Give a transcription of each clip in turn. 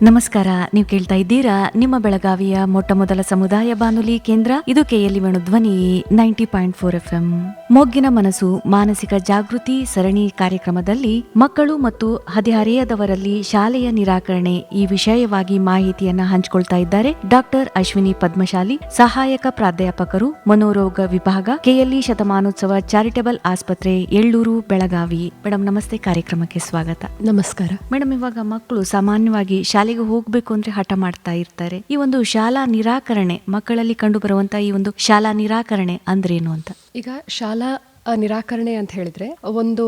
ನಮಸ್ಕಾರ. ನೀವು ಕೇಳ್ತಾ ಇದ್ದೀರಾ ನಿಮ್ಮ ಬೆಳಗಾವಿಯ ಮೊಟ್ಟ ಮೊದಲ ಸಮುದಾಯ ಬಾನುಲಿ ಕೇಂದ್ರ. ಇದು ಕೆಎಲ್ಇ ಧ್ವನಿ 90.4 FM. ಮೊಗ್ಗಿನ ಮನಸ್ಸು ಮಾನಸಿಕ ಜಾಗೃತಿ ಸರಣಿ ಕಾರ್ಯಕ್ರಮದಲ್ಲಿ ಮಕ್ಕಳು ಮತ್ತು ಹದಿಹರೆಯದವರಲ್ಲಿ ಶಾಲೆಯ ನಿರಾಕರಣೆ ಈ ವಿಷಯವಾಗಿ ಮಾಹಿತಿಯನ್ನ ಹಂಚಿಕೊಳ್ತಾ ಇದ್ದಾರೆ ಡಾಕ್ಟರ್ ಅಶ್ವಿನಿ ಪದ್ಮಶಾಲಿ, ಸಹಾಯಕ ಪ್ರಾಧ್ಯಾಪಕರು, ಮನೋರೋಗ ವಿಭಾಗ, ಕೆಎಲ್ಇ ಶತಮಾನೋತ್ಸವ ಚಾರಿಟಬಲ್ ಆಸ್ಪತ್ರೆ, ಎಳ್ಳೂರು, ಬೆಳಗಾವಿ. ಮೇಡಮ್ ನಮಸ್ತೆ, ಕಾರ್ಯಕ್ರಮಕ್ಕೆ ಸ್ವಾಗತ. ನಮಸ್ಕಾರ ಮೇಡಮ್, ಇವಾಗ ಮಕ್ಕಳು ಸಾಮಾನ್ಯವಾಗಿ ಶಾಲೆಗೆ ಹೋಗ್ಬೇಕು ಅಂದ್ರೆ ಹಠ ಮಾಡ್ತಾ ಇರ್ತಾರೆ. ಈ ಒಂದು ಶಾಲಾ ನಿರಾಕರಣೆ ಮಕ್ಕಳಲ್ಲಿ ಕಂಡು ಬರುವಂತಹ ಈ ಒಂದು ಶಾಲಾ ನಿರಾಕರಣೆ ಅಂದ್ರೇನು ಅಂತ? ಈಗ ಶಾಲಾ ನಿರಾಕರಣೆ ಅಂತ ಹೇಳಿದ್ರೆ ಒಂದು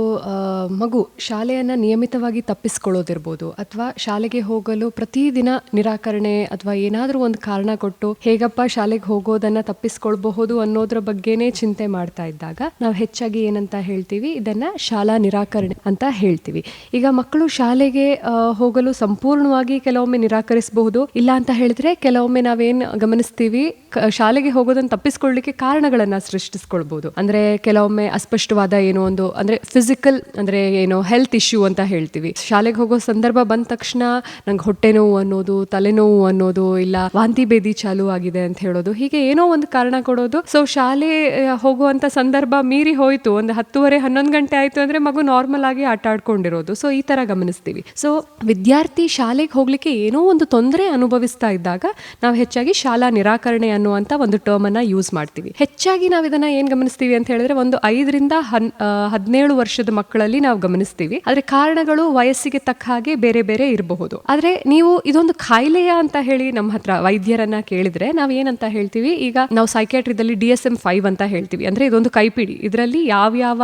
ಮಗು ಶಾಲೆಯನ್ನ ನಿಯಮಿತವಾಗಿ ತಪ್ಪಿಸ್ಕೊಳ್ಳೋದಿರ್ಬೋದು, ಅಥವಾ ಶಾಲೆಗೆ ಹೋಗಲು ಪ್ರತಿದಿನ ನಿರಾಕರಣೆ ಅಥವಾ ಏನಾದ್ರೂ ಒಂದು ಕಾರಣ ಕೊಟ್ಟು ಹೇಗಪ್ಪ ಶಾಲೆಗೆ ಹೋಗೋದನ್ನ ತಪ್ಪಿಸ್ಕೊಳ್ಬಹುದು ಅನ್ನೋದ್ರ ಬಗ್ಗೆನೇ ಚಿಂತೆ ಮಾಡ್ತಾ ಇದ್ದಾಗ ನಾವು ಹೆಚ್ಚಾಗಿ ಏನಂತ ಹೇಳ್ತೀವಿ, ಇದನ್ನ ಶಾಲಾ ನಿರಾಕರಣೆ ಅಂತ ಹೇಳ್ತೀವಿ. ಈಗ ಮಕ್ಕಳು ಶಾಲೆಗೆ ಹೋಗಲು ಸಂಪೂರ್ಣವಾಗಿ ಕೆಲವೊಮ್ಮೆ ನಿರಾಕರಿಸಬಹುದು. ಇಲ್ಲ ಅಂತ ಹೇಳಿದ್ರೆ ಕೆಲವೊಮ್ಮೆ ನಾವೇನ್ ಗಮನಿಸ್ತೀವಿ, ಶಾಲೆಗೆ ಹೋಗೋದನ್ನ ತಪ್ಪಿಸ್ಕೊಳ್ಳಿಕ್ಕೆ ಕಾರಣಗಳನ್ನ ಸೃಷ್ಟಿಸ್ಕೊಳ್ಬಹುದು. ಅಂದ್ರೆ ಕೆಲವೊಮ್ಮೆ ಅಸ್ಪಷ್ಟವಾದ ಏನೋ ಒಂದು ಅಂದ್ರೆ ಫಿಸಿಕಲ್ ಅಂದ್ರೆ ಏನೋ ಹೆಲ್ತ್ ಇಶ್ಯೂ ಅಂತ ಹೇಳ್ತೀವಿ. ಶಾಲೆಗೆ ಹೋಗೋ ಸಂದರ್ಭ ಬಂದ ತಕ್ಷಣ ನಂಗೆ ಹೊಟ್ಟೆ ನೋವು ಅನ್ನೋದು, ತಲೆನೋವು ಅನ್ನೋದು, ಇಲ್ಲ ವಾಂತಿ ಭೇದಿ ಚಾಲು ಆಗಿದೆ ಅಂತ ಹೇಳೋದು, ಹೀಗೆ ಏನೋ ಒಂದು ಕಾರಣ ಕೊಡೋದು. ಸೊ ಶಾಲೆ ಹೋಗುವಂತ ಸಂದರ್ಭ ಮೀರಿ ಹೋಯ್ತು, ಒಂದು 10:30-11 ಗಂಟೆ ಆಯ್ತು ಅಂದ್ರೆ ಮಗು ನಾರ್ಮಲ್ ಆಗಿ ಆಟ ಆಡ್ಕೊಂಡಿರೋದು. ಸೊ ಈ ತರ ಗಮನಿಸ್ತೀವಿ. ಸೊ ವಿದ್ಯಾರ್ಥಿ ಶಾಲೆಗೆ ಹೋಗ್ಲಿಕ್ಕೆ ಏನೋ ಒಂದು ತೊಂದರೆ ಅನುಭವಿಸ್ತಾ ಇದ್ದಾಗ ನಾವು ಹೆಚ್ಚಾಗಿ ಶಾಲಾ ನಿರಾಕರಣೆ ಅನ್ನುವಂತ ಒಂದು ಟರ್ಮ್ ಅನ್ನ ಯೂಸ್ ಮಾಡ್ತೀವಿ. ಹೆಚ್ಚಾಗಿ ನಾವು ಇದನ್ನ ಏನ್ ಗಮನಿಸ್ತೀವಿ ಅಂತ ಹೇಳಿದ್ರೆ ಒಂದು 5ರಿಂದ 17 ವರ್ಷದ ಮಕ್ಕಳಲ್ಲಿ ನಾವು ಗಮನಿಸ್ತೀವಿ. ಆದ್ರೆ ಕಾರಣಗಳು ವಯಸ್ಸಿಗೆ ತಕ್ಕ ಹಾಗೆ ಬೇರೆ ಬೇರೆ ಇರಬಹುದು. ಆದ್ರೆ ನೀವು ಇದೊಂದು ಕಾಯಿಲೆಯ ಅಂತ ಹೇಳಿ ನಮ್ಮ ಹತ್ರ ವೈದ್ಯರನ್ನ ಕೇಳಿದ್ರೆ ನಾವ್ ಏನಂತ ಹೇಳ್ತೀವಿ, ಈಗ ನಾವು ಸೈಕ್ಯಾಟ್ರಿದಲ್ಲಿ DSM-5 ಅಂತ ಹೇಳ್ತೀವಿ. ಅಂದ್ರೆ ಇದೊಂದು ಕೈಪಿಡಿ, ಇದರಲ್ಲಿ ಯಾವ್ಯಾವ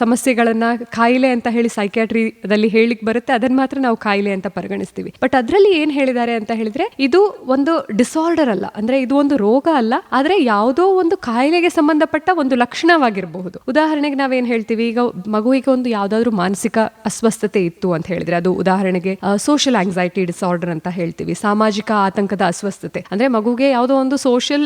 ಸಮಸ್ಯೆಗಳನ್ನ ಕಾಯಿಲೆ ಅಂತ ಹೇಳಿ ಸೈಕ್ಯಾಟ್ರಿದಲ್ಲಿ ಹೇಳಿಕ್ ಬರುತ್ತೆ ಅದನ್ನ ಮಾತ್ರ ನಾವು ಕಾಯಿಲೆ ಅಂತ ಪರಿಗಣಿಸ್ತೀವಿ. ಬಟ್ ಅದ್ರಲ್ಲಿ ಏನ್ ಹೇಳಿದ್ದಾರೆ ಅಂತ ಹೇಳಿದ್ರೆ, ಇದು ಒಂದು ಡಿಸಾರ್ಡರ್ ಅಲ್ಲ, ಅಂದ್ರೆ ಇದು ಒಂದು ರೋಗ ಅಲ್ಲ, ಆದ್ರೆ ಯಾವುದೋ ಒಂದು ಕಾಯಿಲೆಗೆ ಸಂಬಂಧಪಟ್ಟ ಒಂದು ಲಕ್ಷಣವಾಗಿರಬಹುದು. ಉದಾಹರಣೆಗೆ ನಾವೇನ್ ಹೇಳ್ತೀವಿ, ಈಗ ಮಗುವಿಗೆ ಒಂದು ಯಾವ್ದಾದ್ರು ಮಾನಸಿಕ ಅಸ್ವಸ್ಥತೆ ಇತ್ತು ಅಂತ ಹೇಳಿದ್ರೆ, ಅದು ಉದಾಹರಣೆಗೆ ಸೋಷಿಯಲ್ ಆಂಗ್ಸೈಟಿ ಡಿಸಾರ್ಡರ್ ಅಂತ ಹೇಳ್ತೀವಿ. ಸಾಮಾಜಿಕ ಆತಂಕದ ಅಸ್ವಸ್ಥತೆ ಅಂದ್ರೆ ಮಗುಗೆ ಯಾವುದೋ ಒಂದು ಸೋಷಿಯಲ್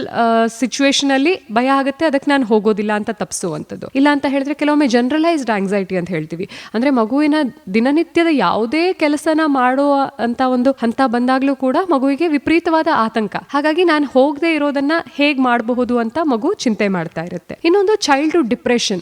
ಸಿಚುವೇಶನ್ ಅಲ್ಲಿ ಭಯ ಆಗುತ್ತೆ, ಅದಕ್ಕೆ ನಾನು ಹೋಗೋದಿಲ್ಲ ಅಂತ ತಪ್ಪಿಸುವಂಥದ್ದು. ಇಲ್ಲ ಅಂತ ಹೇಳಿದ್ರೆ ಕೆಲವೊಮ್ಮೆ ಜನರಲೈಸ್ಡ್ ಆಂಗ್ಸೈಟಿ ಅಂತ ಹೇಳ್ತೀವಿ. ಅಂದ್ರೆ ಮಗುವಿನ ದಿನನಿತ್ಯದ ಯಾವುದೇ ಕೆಲಸನ ಮಾಡುವ ಅಂತ ಒಂದು ಹಂತ ಬಂದಾಗ್ಲೂ ಕೂಡ ಮಗುವಿಗೆ ವಿಪರೀತವಾದ ಆತಂಕ. ಹಾಗಾಗಿ ನಾನು ಹೋಗದೆ ಇರೋದನ್ನ ಹೇಗ್ ಮಾಡಬಹುದು ಅಂತ ಮಗು ಚಿಂತೆ ಮಾಡ್ತಾ ಇರುತ್ತೆ. ಇನ್ನೊಂದು ಚೈಲ್ಡ್ಹುಡ್ ಡಿಪ್ರೆಷನ್,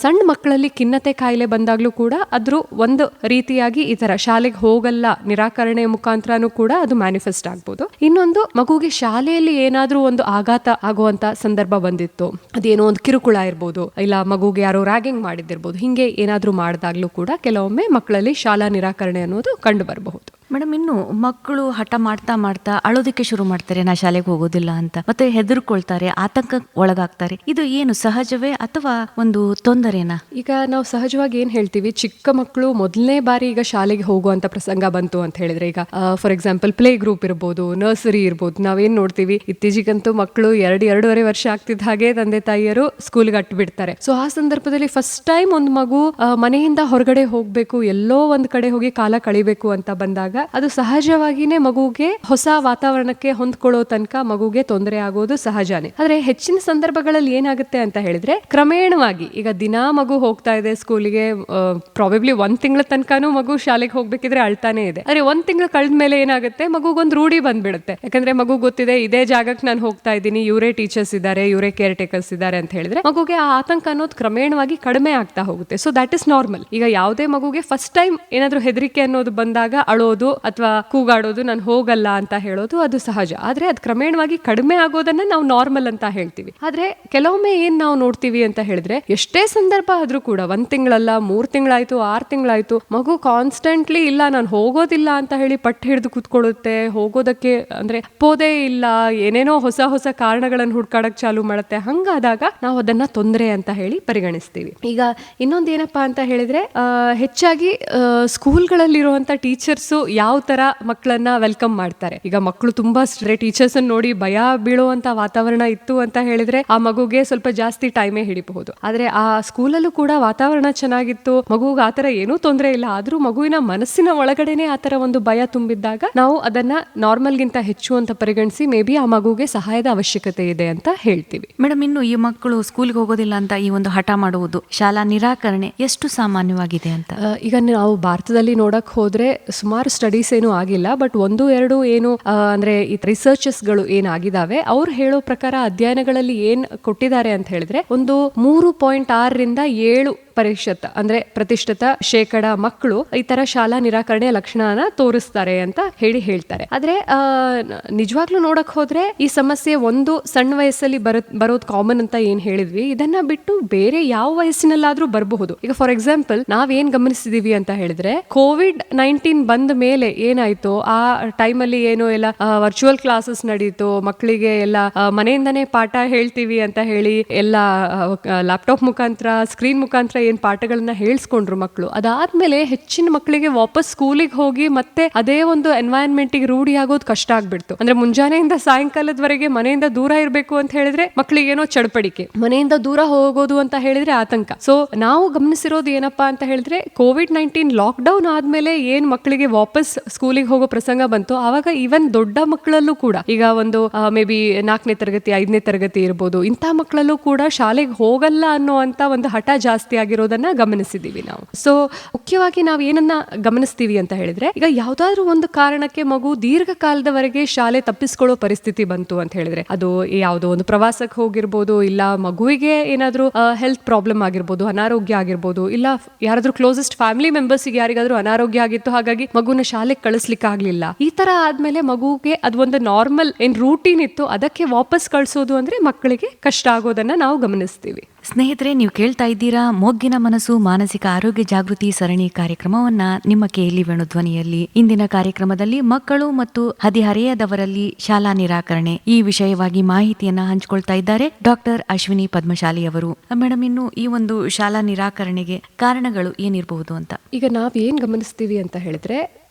ಸಣ್ಣ ಮಕ್ಕಳಲ್ಲಿ ಖಿನ್ನತೆ ಕಾಯಿಲೆ ಬಂದಾಗ್ಲೂ ಕೂಡ ಅದ್ರ ಒಂದು ರೀತಿಯಾಗಿ ಈ ತರ ಶಾಲೆಗೆ ಹೋಗಲ್ಲ ನಿರಾಕರಣೆ ಮುಖಾಂತರನೂ ಕೂಡ ಅದು ಮ್ಯಾನಿಫೆಸ್ಟ್ ಆಗ್ಬೋದು. ಇನ್ನೊಂದು ಮಗುಗೆ ಶಾಲೆಯಲ್ಲಿ ಏನಾದ್ರೂ ಒಂದು ಆಘಾತ ಆಗುವಂತ ಸಂದರ್ಭ ಬಂದಿತ್ತು, ಅದೇನೋ ಒಂದು ಕಿರುಕುಳ ಇರ್ಬೋದು, ಇಲ್ಲ ಮಗುಗೆ ಯಾರೋ ರ್ಯಾಗಿಂಗ್ ಮಾಡಿದಿರ್ಬೋದು, ಹಿಂಗೆ ಏನಾದ್ರೂ ಮಾಡಿದಾಗ್ಲೂ ಕೂಡ ಕೆಲವೊಮ್ಮೆ ಮಕ್ಕಳಲ್ಲಿ ಶಾಲಾ ನಿರಾಕರಣೆ ಅನ್ನೋದು ಕಂಡು ಬರಬಹುದು. ಮೇಡಮ್, ಇನ್ನು ಮಕ್ಕಳು ಹಠ ಮಾಡ್ತಾ ಮಾಡ್ತಾ ಅಳೋದಕ್ಕೆ ಶುರು ಮಾಡ್ತಾರೆ, ನಾ ಶಾಲೆಗೆ ಹೋಗೋದಿಲ್ಲ ಅಂತ, ಮತ್ತೆ ಹೆದರ್ಕೊಳ್ತಾರೆ, ಆತಂಕ ಒಳಗಾಗ್ತಾರೆ. ಇದು ಏನು ಸಹಜವೇ ಅಥವಾ ಒಂದು ತೊಂದರೆನಾ? ಈಗ ನಾವು ಸಹಜವಾಗಿ ಏನ್ ಹೇಳ್ತೀವಿ, ಚಿಕ್ಕ ಮಕ್ಕಳು ಮೊದಲನೇ ಬಾರಿ ಈಗ ಶಾಲೆಗೆ ಹೋಗುವಂತ ಪ್ರಸಂಗ ಬಂತು ಅಂತ ಹೇಳಿದ್ರೆ, ಈಗ ಫಾರ್ ಎಕ್ಸಾಂಪಲ್ ಪ್ಲೇ ಗ್ರೂಪ್ ಇರ್ಬೋದು, ನರ್ಸರಿ ಇರ್ಬೋದು, ನಾವೇನ್ ನೋಡ್ತೀವಿ ಇತ್ತೀಚೆಗಂತೂ ಮಕ್ಕಳು 2-2.5 ವರ್ಷ ಆಗ್ತಿದ್ದ ಹಾಗೆ ತಂದೆ ತಾಯಿಯರು ಸ್ಕೂಲ್ಗೆ ಅಟ್ಟು ಬಿಡ್ತಾರೆ. ಸೊ ಆ ಸಂದರ್ಭದಲ್ಲಿ ಫಸ್ಟ್ ಟೈಮ್ ಒಂದು ಮಗು ಮನೆಯಿಂದ ಹೊರಗಡೆ ಹೋಗ್ಬೇಕು, ಎಲ್ಲೋ ಒಂದ್ ಕಡೆ ಹೋಗಿ ಕಾಲ ಕಳಿಬೇಕು ಅಂತ ಬಂದಾಗ ಅದು ಸಹಜವಾಗಿನೇ ಮಗುಗೆ ಹೊಸ ವಾತಾವರಣಕ್ಕೆ ಹೊಂದ್ಕೊಳ್ಳೋ ತನಕ ಮಗುಗೆ ತೊಂದರೆ ಆಗೋದು ಸಹಜನೇ. ಆದ್ರೆ ಹೆಚ್ಚಿನ ಸಂದರ್ಭಗಳಲ್ಲಿ ಏನಾಗುತ್ತೆ ಅಂತ ಹೇಳಿದ್ರೆ, ಕ್ರಮೇಣವಾಗಿ ಈಗ ದಿನಾ ಮಗು ಹೋಗ್ತಾ ಇದೆ ಸ್ಕೂಲಿಗೆ, ಪ್ರಾಬಬ್ಲಿ 1 ತಿಂಗಳ ತನಕನೂ ಮಗು ಶಾಲೆಗೆ ಹೋಗ್ಬೇಕಿದ್ರೆ ಅಳ್ತಾನೆ ಇದೆ. ಆದ್ರೆ 1 ತಿಂಗಳು ಕಳೆದ ಮೇಲೆ ಏನಾಗುತ್ತೆ, ಮಗುಗೊಂದು ರೂಢಿ ಬಂದ್ಬಿಡುತ್ತೆ. ಯಾಕಂದ್ರೆ ಮಗು ಗೊತ್ತಿದೆ, ಇದೇ ಜಾಗಕ್ಕೆ ನಾನು ಹೋಗ್ತಾ ಇದ್ದೀನಿ, ಇವರೇ ಟೀಚರ್ಸ್ ಇದ್ದಾರೆ, ಇವರೇ ಕೇರ್ ಟೇಕರ್ಸ್ ಇದ್ದಾರೆ ಅಂತ ಹೇಳಿದ್ರೆ ಮಗುಗೆ ಆ ಆತಂಕ ಅನ್ನೋದು ಕ್ರಮೇಣವಾಗಿ ಕಡಿಮೆ ಆಗ್ತಾ ಹೋಗುತ್ತೆ. So that is normal. ಈಗ ಯಾವುದೇ ಮಗುಗೆ ಫಸ್ಟ್ ಟೈಮ್ ಏನಾದ್ರೂ ಹೆದರಿಕೆ ಅನ್ನೋದು ಬಂದಾಗ ಅಳೋದು ಅಥವಾ ಕೂಗಾಡೋದು, ನಾನು ಹೋಗಲ್ಲ ಅಂತ ಹೇಳೋದು ಅದು ಸಹಜ. ಆದ್ರೆ ಅದು ಕ್ರಮೇಣವಾಗಿ ಕಡಿಮೆ ಆಗೋದನ್ನ ನಾವು ನಾರ್ಮಲ್ ಅಂತ ಹೇಳ್ತೀವಿ. ಆದ್ರೆ ಕೆಲವೊಮ್ಮೆ ಏನ್ ನಾವು ನೋಡ್ತೀವಿ ಅಂತ ಹೇಳಿದ್ರೆ, ಎಷ್ಟೇ ಸಂದರ್ಭ ಆದ್ರೂ ಕೂಡ 1 ತಿಂಗಳಲ್ಲ, 3 ತಿಂಗಳಾಯ್ತು, 6 ತಿಂಗಳಾಯ್ತು, ಮಗು ಕಾನ್ಸ್ಟೆಂಟ್ಲಿ ಇಲ್ಲ ನಾನು ಹೋಗೋದಿಲ್ಲ ಅಂತ ಹೇಳಿ ಪಟ್ಟು ಹಿಡಿದು ಕೂತ್ಕೊಳ್ಳುತ್ತೆ. ಹೋಗೋದಕ್ಕೆ ಅಂದ್ರೆ ಪೋದೇ ಇಲ್ಲ, ಏನೇನೋ ಹೊಸ ಹೊಸ ಕಾರಣಗಳನ್ನು ಹುಡ್ಕಾಡಕ್ ಚಾಲು ಮಾಡುತ್ತೆ. ಹಂಗಾದಾಗ ನಾವು ಅದನ್ನ ತೊಂದರೆ ಅಂತ ಹೇಳಿ ಪರಿಗಣಿಸ್ತೀವಿ. ಈಗ ಇನ್ನೊಂದು ಏನಪ್ಪಾ ಅಂತ ಹೇಳಿದ್ರೆ, ಹೆಚ್ಚಾಗಿ ಸ್ಕೂಲ್ಗಳಲ್ಲಿರುವಂತ ಟೀಚರ್ಸು ಯಾವ ತರ ಮಕ್ಕಳನ್ನ ವೆಲ್ಕಮ್ ಮಾಡ್ತಾರೆ. ಈಗ ಮಕ್ಕಳು ತುಂಬಾ ಟೀಚರ್ಸ್ ನೋಡಿ ಭಯ ಬೀಳುವಂತ ವಾತಾವರಣ ಇತ್ತು ಅಂತ ಹೇಳಿದ್ರೆ ಆ ಮಗುಗೆ ಸ್ವಲ್ಪ ಜಾಸ್ತಿ ಟೈಮೇ ಹಿಡಿಬಹುದು. ಆದ್ರೆ ಆ ಸ್ಕೂಲಲ್ಲೂ ಕೂಡ ವಾತಾವರಣ ಚೆನ್ನಾಗಿತ್ತು, ಮಗುಗೆ ಆತರ ಏನೂ ತೊಂದರೆ ಇಲ್ಲ, ಆದ್ರೂ ಮಗುವಿನ ಮನಸ್ಸಿನ ಒಳಗಡೆನೆ ಆತರ ಒಂದು ಭಯ ತುಂಬಿದ್ದಾಗ ನಾವು ಅದನ್ನ ನಾರ್ಮಲ್ ಗಿಂತ ಹೆಚ್ಚು ಅಂತ ಪರಿಗಣಿಸಿ ಮೇ ಬಿ ಆ ಮಗುಗೆ ಸಹಾಯದ ಅವಶ್ಯಕತೆ ಇದೆ ಅಂತ ಹೇಳ್ತೀವಿ. ಮೇಡಮ್, ಇನ್ನು ಈ ಮಕ್ಕಳು ಸ್ಕೂಲ್ಗೆ ಹೋಗೋದಿಲ್ಲ ಅಂತ ಈ ಒಂದು ಹಠ ಮಾಡುವುದು, ಶಾಲಾ ನಿರಾಕರಣೆ ಎಷ್ಟು ಸಾಮಾನ್ಯವಾಗಿದೆ ಅಂತ? ಈಗ ನಾವು ಭಾರತದಲ್ಲಿ ನೋಡಕ್ ಹೋದ್ರೆ ಸುಮಾರು ಸ್ಟಡೀಸ್ ಏನು ಆಗಿಲ್ಲ, ಬಟ್ 1-2 ಏನು ಅಂದ್ರೆ ಈ ರಿಸರ್ಚಸ್ಗಳು ಏನಾಗಿದಾವೆ ಅವ್ರು ಹೇಳೋ ಪ್ರಕಾರ ಅಧ್ಯಯನಗಳಲ್ಲಿ ಏನ್ ಕೊಟ್ಟಿದ್ದಾರೆ ಅಂತ ಹೇಳಿದ್ರೆ, ಒಂದು 3.6-7% ಅಂದ್ರೆ ಪ್ರತಿಶತ ಶೇಕಡ ಮಕ್ಕಳು ಈ ತರ ಶಾಲಾ ನಿರಾಕರಣೆಯ ಲಕ್ಷಣನ ತೋರಿಸ್ತಾರೆ ಅಂತ ಹೇಳ್ತಾರೆ. ಆದ್ರೆ ನಿಜವಾಗ್ಲೂ ನೋಡಕ್ ಹೋದ್ರೆ ಈ ಸಮಸ್ಯೆ ಒಂದು ಸಣ್ಣ ವಯಸ್ಸಲ್ಲಿ ಬರೋದು ಕಾಮನ್ ಅಂತ ಏನ್ ಹೇಳಿದ್ವಿ, ಇದನ್ನ ಬಿಟ್ಟು ಬೇರೆ ಯಾವ ವಯಸ್ಸಿನಲ್ಲಾದ್ರೂ ಬರಬಹುದು. ಈಗ ಫಾರ್ ಎಕ್ಸಾಂಪಲ್ ನಾವೇನ್ ಗಮನಿಸಿದೀವಿ ಅಂತ ಹೇಳಿದ್ರೆ, COVID-19 ಬಂದ ಮೇಲೆ ಏನಾಯ್ತು, ಆ ಟೈಮಲ್ಲಿ ಏನು ಎಲ್ಲ ವರ್ಚುವಲ್ ಕ್ಲಾಸಸ್ ನಡೀತು, ಮಕ್ಕಳಿಗೆ ಎಲ್ಲ ಮನೆಯಿಂದನೇ ಪಾಠ ಹೇಳ್ತೀವಿ ಅಂತ ಹೇಳಿ ಎಲ್ಲ ಲ್ಯಾಪ್ಟಾಪ್ ಮುಖಾಂತರ ಸ್ಕ್ರೀನ್ ಮುಖಾಂತರ ಏನ್ ಪಾಠಗಳನ್ನ ಹೇಳ್ಸ್ಕೊಂಡ್ರು ಮಕ್ಕಳು. ಅದಾದ್ಮೇಲೆ ಹೆಚ್ಚಿನ ಮಕ್ಕಳಿಗೆ ವಾಪಸ್ ಸ್ಕೂಲಿಗೆ ಹೋಗಿ ಮತ್ತೆ ಅದೇ ಒಂದು ಎನ್ವೈರನ್ಮೆಂಟಿಗೆ ರೂಢಿ ಆಗೋದು ಕಷ್ಟ ಆಗ್ಬಿಡ್ತು. ಅಂದ್ರೆ ಮುಂಜಾನೆಯಿಂದ ಸಾಯಂಕಾಲದವರೆಗೆ ಮನೆಯಿಂದ ದೂರ ಇರಬೇಕು ಅಂತ ಹೇಳಿದ್ರೆ ಮಕ್ಕಳಿಗೇನೋ ಚಡಪಡಿಕೆ, ಮನೆಯಿಂದ ದೂರ ಹೋಗೋದು ಅಂತ ಹೇಳಿದ್ರೆ ಆತಂಕ. ಸೊ ನಾವು ಗಮನಿಸಿರೋದು ಏನಪ್ಪಾ ಅಂತ ಹೇಳಿದ್ರೆ, COVID-19 ಲಾಕ್ಡೌನ್ ಆದ್ಮೇಲೆ ಏನ್ ಮಕ್ಕಳಿಗೆ ವಾಪಸ್ ಸ್ಕೂಲಿಗೆ ಹೋಗೋ ಪ್ರಸಂಗ ಬಂತು, ಆವಾಗ ಈವನ್ ದೊಡ್ಡ ಮಕ್ಕಳಲ್ಲೂ ಕೂಡ, ಈಗ ಒಂದು ಮೇ ಬಿ 4ನೇ ತರಗತಿ 5ನೇ ತರಗತಿ ಇರ್ಬೋದು, ಇಂಥ ಮಕ್ಕಳಲ್ಲೂ ಕೂಡ ಶಾಲೆಗೆ ಹೋಗಲ್ಲ ಅನ್ನೋಂತ ಒಂದು ಹಠ ಜಾಸ್ತಿ ಆಗಿರೋದನ್ನ ಗಮನಿಸಿದೀವಿ ನಾವು. ಸೊ ಮುಖ್ಯವಾಗಿ ನಾವು ಏನನ್ನ ಗಮನಿಸ್ತೀವಿ ಅಂತ ಹೇಳಿದ್ರೆ, ಈಗ ಯಾವ್ದಾದ್ರು ಒಂದು ಕಾರಣಕ್ಕೆ ಮಗು ದೀರ್ಘಕಾಲದವರೆಗೆ ಶಾಲೆ ತಪ್ಪಿಸ್ಕೊಳ್ಳೋ ಪರಿಸ್ಥಿತಿ ಬಂತು ಅಂತ ಹೇಳಿದ್ರೆ, ಅದು ಯಾವುದೋ ಒಂದು ಪ್ರವಾಸಕ್ಕೆ ಹೋಗಿರ್ಬೋದು, ಇಲ್ಲ ಮಗುವಿಗೆ ಏನಾದ್ರೂ ಹೆಲ್ತ್ ಪ್ರಾಬ್ಲಮ್ ಆಗಿರ್ಬೋದು, ಅನಾರೋಗ್ಯ ಆಗಿರ್ಬೋದು, ಇಲ್ಲ ಯಾರಾದ್ರೂ ಕ್ಲೋಸೆಸ್ಟ್ ಫ್ಯಾಮಿಲಿ ಮೆಂಬರ್ಸ್ ಯಾರಿಗಾದ್ರೂ ಅನಾರೋಗ್ಯ ಆಗಿತ್ತು, ಹಾಗಾಗಿ ಮಗುನ ಶಾಲೆಗೆ ಕಳಿಸ್ಲಿಕ್ಕೆ ಆಗ್ಲಿಲ್ಲ, ಈ ತರ ಆದ್ಮೇಲೆ ಮಗುಗೆ ಅದು ಒಂದು ನಾರ್ಮಲ್ ಏನ್ ರೂಟೀನ್ ಇತ್ತು ಅದಕ್ಕೆ ವಾಪಸ್ ಕಳ್ಸೋದು ಅಂದ್ರೆ ಮಕ್ಕಳಿಗೆ ಕಷ್ಟ ಆಗೋದನ್ನ ನಾವು ಗಮನಿಸ್ತೀವಿ. ಸ್ನೇಹಿತರೆ, ನೀವು ಕೇಳ್ತಾ ಇದ್ದೀರಾ ಮೊಗ್ಗಿನ ಮನಸ್ಸು ಮಾನಸಿಕ ಆರೋಗ್ಯ ಜಾಗೃತಿ ಸರಣಿ ಕಾರ್ಯಕ್ರಮವನ್ನ ನಿಮ್ಮ KLE ವೇಣು ಧ್ವನಿಯಲ್ಲಿ. ಇಂದಿನ ಕಾರ್ಯಕ್ರಮದಲ್ಲಿ ಮಕ್ಕಳು ಮತ್ತು ಹದಿಹರೆಯದವರಲ್ಲಿ ಶಾಲಾ ನಿರಾಕರಣೆ ಈ ವಿಷಯವಾಗಿ ಮಾಹಿತಿಯನ್ನ ಹಂಚಿಕೊಳ್ತಾ ಇದ್ದಾರೆ ಡಾಕ್ಟರ್ ಅಶ್ವಿನಿ ಪದ್ಮಶಾಲಿ ಅವರು. ಮೇಡಮ್, ಇನ್ನು ಈ ಒಂದು ಶಾಲಾ ನಿರಾಕರಣೆಗೆ ಕಾರಣಗಳು ಏನಿರಬಹುದು ಅಂತ ಈಗ ನಾವ್ ಏನ್ ಗಮನಿಸ್ತೀವಿ ಅಂತ ಹೇಳಿದ್ರೆ,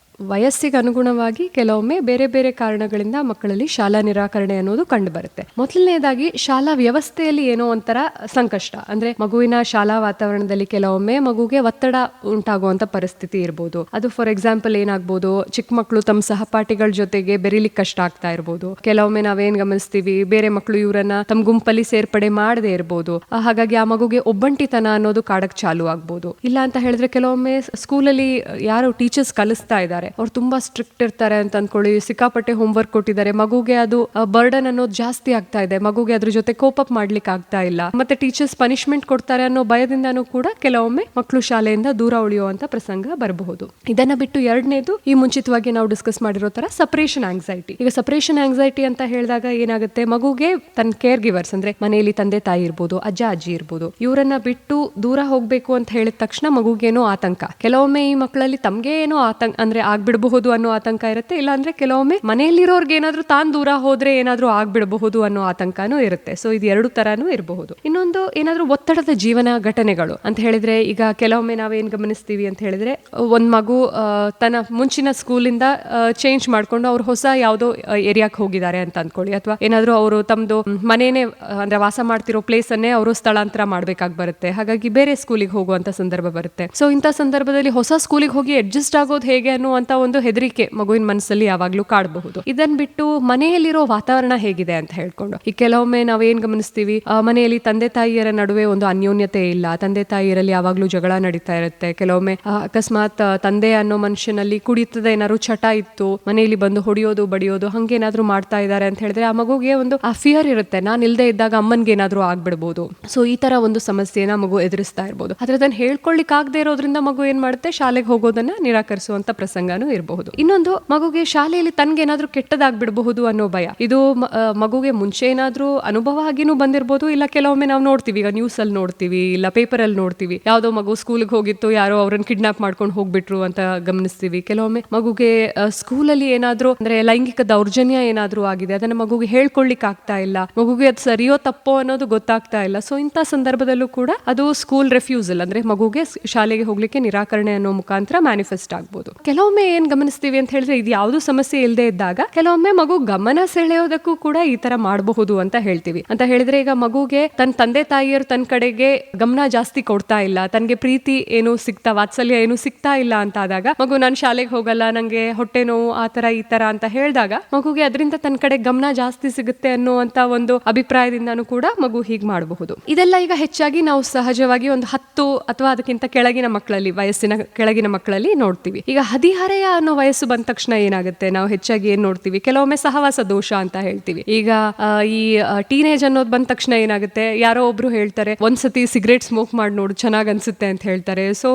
ವಯಸ್ಸಿಗೆ ಅನುಗುಣವಾಗಿ ಕೆಲವೊಮ್ಮೆ ಬೇರೆ ಬೇರೆ ಕಾರಣಗಳಿಂದ ಮಕ್ಕಳಲ್ಲಿ ಶಾಲಾ ನಿರಾಕರಣೆ ಅನ್ನೋದು ಕಂಡು ಬರುತ್ತೆ. ಮೊದಲನೇದಾಗಿ ಶಾಲಾ ವ್ಯವಸ್ಥೆಯಲ್ಲಿ ಏನೋ ಒಂಥರ ಸಂಕಷ್ಟ, ಅಂದ್ರೆ ಮಗುವಿನ ಶಾಲಾ ವಾತಾವರಣದಲ್ಲಿ ಕೆಲವೊಮ್ಮೆ ಮಗುಗೆ ಒತ್ತಡ ಉಂಟಾಗುವಂತ ಪರಿಸ್ಥಿತಿ ಇರ್ಬೋದು. ಅದು ಫಾರ್ ಎಕ್ಸಾಂಪಲ್ ಏನಾಗ್ಬೋದು, ಚಿಕ್ಕ ಮಕ್ಕಳು ತಮ್ಮ ಸಹಪಾಠಿಗಳ ಜೊತೆಗೆ ಬೆರೀಲಿಕ್ಕೆ ಕಷ್ಟ ಆಗ್ತಾ ಇರ್ಬೋದು. ಕೆಲವೊಮ್ಮೆ ನಾವೇನ್ ಗಮನಿಸ್ತೀವಿ, ಬೇರೆ ಮಕ್ಕಳು ಇವರನ್ನ ತಮ್ಮ ಗುಂಪಲ್ಲಿ ಸೇರ್ಪಡೆ ಮಾಡದೇ ಇರ್ಬೋದು, ಹಾಗಾಗಿ ಆ ಮಗುಗೆ ಒಬ್ಬಂಟಿತನ ಅನ್ನೋದು ಕಾಡಕ್ ಚಾಲು ಆಗ್ಬೋದು. ಇಲ್ಲ ಅಂತ ಹೇಳಿದ್ರೆ ಕೆಲವೊಮ್ಮೆ ಸ್ಕೂಲಲ್ಲಿ ಯಾರು ಟೀಚರ್ಸ್ ಕಲಿಸ್ತಾ ಇದ್ದಾರೆ ಅವ್ರು ತುಂಬಾ ಸ್ಟ್ರಿಕ್ಟ್ ಇರ್ತಾರೆ ಅಂತ ಅನ್ಕೊಳ್ಳಿ, ಸಿಕ್ಕಾಪಟ್ಟೆ ಹೋಮ್ವರ್ಕ್ ಕೊಟ್ಟಿದ್ದಾರೆ, ಮಗುಗೆ ಅದು ಬರ್ಡನ್ ಅನ್ನೋದು ಜಾಸ್ತಿ ಆಗ್ತಾ ಇದೆ, ಮಗುಗೆ ಅದ್ರ ಜೊತೆ ಕೋಪ್ ಅಪ್ ಮಾಡ್ಲಿಕ್ಕೆ ಆಗ್ತಾ ಇಲ್ಲ, ಮತ್ತೆ ಟೀಚರ್ಸ್ ಪನಿಷ್ಮೆಂಟ್ ಕೊಡ್ತಾರೆ ಅನ್ನೋ ಭಯದಿಂದಾನು ಕೂಡ ಕೆಲವೊಮ್ಮೆ ಮಕ್ಕಳು ಶಾಲೆಯಿಂದ ದೂರ ಉಳಿಯುವಂತ ಪ್ರಸಂಗ ಬರಬಹುದು. ಇದನ್ನ ಬಿಟ್ಟು ಎರಡನೇದು, ಈ ಮುಂಚಿತವಾಗಿ ನಾವು ಡಿಸ್ಕಸ್ ಮಾಡಿರೋ ತರ ಸಪರೇಷನ್ ಆಂಗ್ಸೈಟಿ. ಈಗ ಸಪರೇಷನ್ ಆಂಗ್ಸೈಟಿ ಅಂತ ಹೇಳಿದಾಗ ಏನಾಗುತ್ತೆ, ಮಗುಗೆ ತನ್ನ ಕೇರ್ ಗಿವರ್ಸ್ ಅಂದ್ರೆ ಮನೆಯಲ್ಲಿ ತಂದೆ ತಾಯಿ ಇರ್ಬೋದು, ಅಜ್ಜ ಅಜ್ಜಿ ಇರ್ಬೋದು, ಇವರನ್ನ ಬಿಟ್ಟು ದೂರ ಹೋಗ್ಬೇಕು ಅಂತ ಹೇಳಿದ ತಕ್ಷಣ ಮಗುಗೇನೋ ಆತಂಕ. ಕೆಲವೊಮ್ಮೆ ಈ ಮಕ್ಕಳಲ್ಲಿ ತಮ್ಗೆ ಏನೋ ಆತಂಕ ಅಂದ್ರೆ ಆಗ್ಬಿಡಬಹುದು ಅನ್ನೋ ಆತಂಕ ಇರುತ್ತೆ, ಇಲ್ಲಾಂದ್ರೆ ಕೆಲವೊಮ್ಮೆ ಮನೆಯಲ್ಲಿರೋರ್ಗೆ ಏನಾದ್ರೂ ತಾನ್ ದೂರ ಹೋದ್ರೆ ಏನಾದ್ರೂ ಆಗ್ಬಿಡಬಹುದು ಅನ್ನೋ ಆತಂಕನೂ ಇರುತ್ತೆ. ಸೊ ಇದು ಎರಡು ತರಾನು ಇರಬಹುದು. ಇನ್ನೊಂದು ಏನಾದ್ರೂ ಒತ್ತಡದ ಜೀವನ ಘಟನೆಗಳು ಅಂತ ಹೇಳಿದ್ರೆ, ಈಗ ಕೆಲವೊಮ್ಮೆ ನಾವೇನ್ ಗಮನಿಸ್ತೀವಿ ಅಂತ ಹೇಳಿದ್ರೆ, ಒಂದ್ ಮಗು ತನ್ನ ಮುಂಚಿನ ಸ್ಕೂಲಿಂದ ಚೇಂಜ್ ಮಾಡ್ಕೊಂಡು ಅವ್ರು ಹೊಸ ಯಾವ್ದೋ ಏರಿಯಾಕ್ ಹೋಗಿದ್ದಾರೆ ಅಂತ ಅನ್ಕೊಳ್ಳಿ, ಅಥವಾ ಏನಾದ್ರೂ ಅವರು ತಮ್ದು ಮನೇನೆ ಅಂದ್ರೆ ವಾಸ ಮಾಡ್ತಿರೋ ಪ್ಲೇಸ್ ಅನ್ನೇ ಅವರು ಸ್ಥಳಾಂತರ ಮಾಡ್ಬೇಕಾಗಿ ಬರುತ್ತೆ, ಹಾಗಾಗಿ ಬೇರೆ ಸ್ಕೂಲಿಗೆ ಹೋಗುವಂತ ಸಂದರ್ಭ ಬರುತ್ತೆ. ಸೊ ಇಂಥ ಸಂದರ್ಭದಲ್ಲಿ ಹೊಸ ಸ್ಕೂಲಿಗೆ ಹೋಗಿ ಅಡ್ಜಸ್ಟ್ ಆಗೋದು ಹೇಗೆ ಅನ್ನುವಂತ ಒಂದು ಹೆದರಿಕೆ ಮಗುವಿನ ಮನಸ್ಸಲ್ಲಿ ಯಾವಾಗ್ಲೂ ಕಾಡಬಹುದು. ಇದನ್ ಬಿಟ್ಟು ಮನೆಯಲ್ಲಿರೋ ವಾತಾವರಣ ಹೇಗಿದೆ ಅಂತ ಹೇಳ್ಕೊಂಡು, ಈ ಕೆಲವೊಮ್ಮೆ ನಾವೇನ್ ಗಮನಿಸ್ತೀವಿ, ಮನೆಯಲ್ಲಿ ತಂದೆ ತಾಯಿಯರ ನಡುವೆ ಒಂದು ಅನ್ಯೋನ್ಯತೆ ಇಲ್ಲ, ತಂದೆ ತಾಯಿಯರಲ್ಲಿ ಯಾವಾಗ್ಲೂ ಜಗಳ ನಡೀತಾ ಇರುತ್ತೆ. ಕೆಲವೊಮ್ಮೆ ಅಕಸ್ಮಾತ್ ತಂದೆ ಅನ್ನೋ ಮನುಷ್ಯನಲ್ಲಿ ಕುಡಿತದ ಏನಾದ್ರು ಚಟ ಇತ್ತು, ಮನೆಯಲ್ಲಿ ಬಂದು ಹೊಡಿಯೋದು ಬಡಿಯೋದು ಹಂಗೇನಾದ್ರು ಮಾಡ್ತಾ ಇದ್ದಾರೆ ಅಂತ ಹೇಳಿದ್ರೆ ಆ ಮಗುಗೆ ಒಂದು ಆ ಫಿಯರ್ ಇರುತ್ತೆ, ನಾನ್ ಇಲ್ದೇ ಇದ್ದಾಗ ಅಮ್ಮನ್ಗೆ ಏನಾದ್ರು ಆಗ್ಬಿಡ್ಬೋದು. ಸೊ ಈ ತರ ಒಂದು ಸಮಸ್ಯೆನ ಮಗು ಎದುರಿಸ್ತಾ ಇರ್ಬೋದು. ಆದ್ರೆ ಅದನ್ನ ಹೇಳ್ಕೊಳ್ಳಿಕ್ ಆಗದೆ ಇರೋದ್ರಿಂದ ಮಗು ಏನ್ ಮಾಡುತ್ತೆ, ಶಾಲೆಗೆ ಹೋಗೋದನ್ನ ನಿರಾಕರಿಸುವಂತ ಪ್ರಸಂಗನೂ ಇರಬಹುದು. ಇನ್ನೊಂದು, ಮಗುಗೆ ಶಾಲೆಯಲ್ಲಿ ತನ್ಗೇನಾದ್ರೂ ಕೆಟ್ಟದಾಗ್ಬಿಡಬಹುದು ಅನ್ನೋ ಭಯ. ಇದು ಮಗುಗೆ ಮುಂಚೆ ಏನಾದ್ರೂ ಅನುಭವ ಆಗಿನೂ ಬಂದಿರಬಹುದು, ಇಲ್ಲ ಕೆಲವೊಮ್ಮೆ ನಾವು ನೋಡ್ತೀವಿ, ಈಗ ನ್ಯೂಸ್ ಅಲ್ಲಿ ನೋಡ್ತೀವಿ, ಇಲ್ಲ ಪೇಪರ್ ಅಲ್ಲಿ ನೋಡ್ತೀವಿ, ಯಾವ್ದೋ ಮಗು ಸ್ಕೂಲ್ಗೆ ಹೋಗಿತ್ತು, ಯಾರೋ ಅವ್ರನ್ನ ಕಿಡ್ನಾಪ್ ಮಾಡ್ಕೊಂಡು ಹೋಗ್ಬಿಟ್ರು ಅಂತ ಗಮನಿಸ್ತೀವಿ. ಕೆಲವೊಮ್ಮೆ ಮಗುಗೆ ಸ್ಕೂಲಲ್ಲಿ ಏನಾದ್ರೂ ಅಂದ್ರೆ ಲೈಂಗಿಕ ದೌರ್ಜನ್ಯ ಏನಾದ್ರೂ ಆಗಿದೆ, ಅದನ್ನ ಮಗುಗೆ ಹೇಳ್ಕೊಳ್ಳಿಕ್ ಆಗ್ತಾ ಇಲ್ಲ, ಮಗುಗೆ ಅದು ಸರಿಯೋ ತಪ್ಪೋ ಅನ್ನೋದು ಗೊತ್ತಾಗ್ತಾ ಇಲ್ಲ. ಸೊ ಇಂಥ ಸಂದರ್ಭದಲ್ಲೂ ಕೂಡ ಅದು ಸ್ಕೂಲ್ ರೆಫ್ಯೂಸಲ್ ಅಂದ್ರೆ ಮಗುಗೆ ಶಾಲೆಗೆ ಹೋಗ್ಲಿಕ್ಕೆ ನಿರಾಕರಣೆ ಅನ್ನೋ ಮುಖಾಂತರ ಮ್ಯಾನಿಫೆಸ್ಟ್ ಆಗ್ಬೋದು. ಕೆಲವೊಮ್ಮೆ ಏನ್ ಗಮನಿಸ್ತೀವಿ ಅಂತ ಹೇಳಿದ್ರೆ, ಇದು ಯಾವ್ದು ಸಮಸ್ಯೆ ಇಲ್ಲದೆ ಇದ್ದಾಗ ಕೆಲವೊಮ್ಮೆ ಮಗು ಗಮನ ಸೆಳೆಯೋದಕ್ಕೂ ಕೂಡ ಈ ತರ ಮಾಡಬಹುದು ಅಂತ ಹೇಳ್ತೀವಿ. ಅಂತ ಹೇಳಿದ್ರೆ, ಈಗ ಮಗುಗೆ ತನ್ನ ತಂದೆ ತಾಯಿಯರು ತನ್ನ ಕಡೆಗೆ ಗಮನ ಜಾಸ್ತಿ ಕೊಡ್ತಾ ಇಲ್ಲ, ತನ್ಗೆ ಪ್ರೀತಿ ಏನು ಸಿಗ್ತಾ, ವಾತ್ಸಲ್ಯ ಏನು ಸಿಗ್ತಾ ಇಲ್ಲ ಅಂತ ಆದಾಗ ಮಗು ನಾನು ಶಾಲೆಗೆ ಹೋಗಲ್ಲ, ನಂಗೆ ಹೊಟ್ಟೆ ನೋವು ಆ ತರ ಈ ತರ ಅಂತ ಹೇಳಿದಾಗ ಮಗುಗೆ ಅದರಿಂದ ತನ್ನ ಕಡೆ ಗಮನ ಜಾಸ್ತಿ ಸಿಗುತ್ತೆ ಅನ್ನುವಂತ ಒಂದು ಅಭಿಪ್ರಾಯದಿಂದಾನು ಕೂಡ ಮಗು ಹೀಗೆ ಮಾಡಬಹುದು. ಇದೆಲ್ಲ ಈಗ ಹೆಚ್ಚಾಗಿ ನಾವು ಸಹಜವಾಗಿ ಒಂದು 10 ಅಥವಾ ಅದಕ್ಕಿಂತ ಕೆಳಗಿನ ಮಕ್ಕಳಲ್ಲಿ, ವಯಸ್ಸಿನ ಕೆಳಗಿನ ಮಕ್ಕಳಲ್ಲಿ ನೋಡ್ತೀವಿ. ಈಗ ಗೆಳೆಯ ಅನ್ನೋ ವಯಸ್ಸು ಬಂದ ತಕ್ಷಣ ಏನಾಗುತ್ತೆ, ನಾವು ಹೆಚ್ಚಾಗಿ ಏನ್ ನೋಡ್ತೀವಿ, ಕೆಲವೊಮ್ಮೆ ಸಹವಾಸ ದೋಷ ಅಂತ ಹೇಳ್ತೀವಿ. ಈಗ ಈ ಟೀನೇಜ್ ಅನ್ನೋದು ಬಂದ ತಕ್ಷಣ ಏನಾಗುತ್ತೆ, ಯಾರೋ ಒಬ್ರು ಹೇಳ್ತಾರೆ ಒಂದ್ಸತಿ ಸಿಗರೇಟ್ ಸ್ಮೋಕ್ ಮಾಡಿ ನೋಡು ಚೆನ್ನಾಗ್ ಅನ್ಸುತ್ತೆ ಅಂತ ಹೇಳ್ತಾರೆ. ಸೊ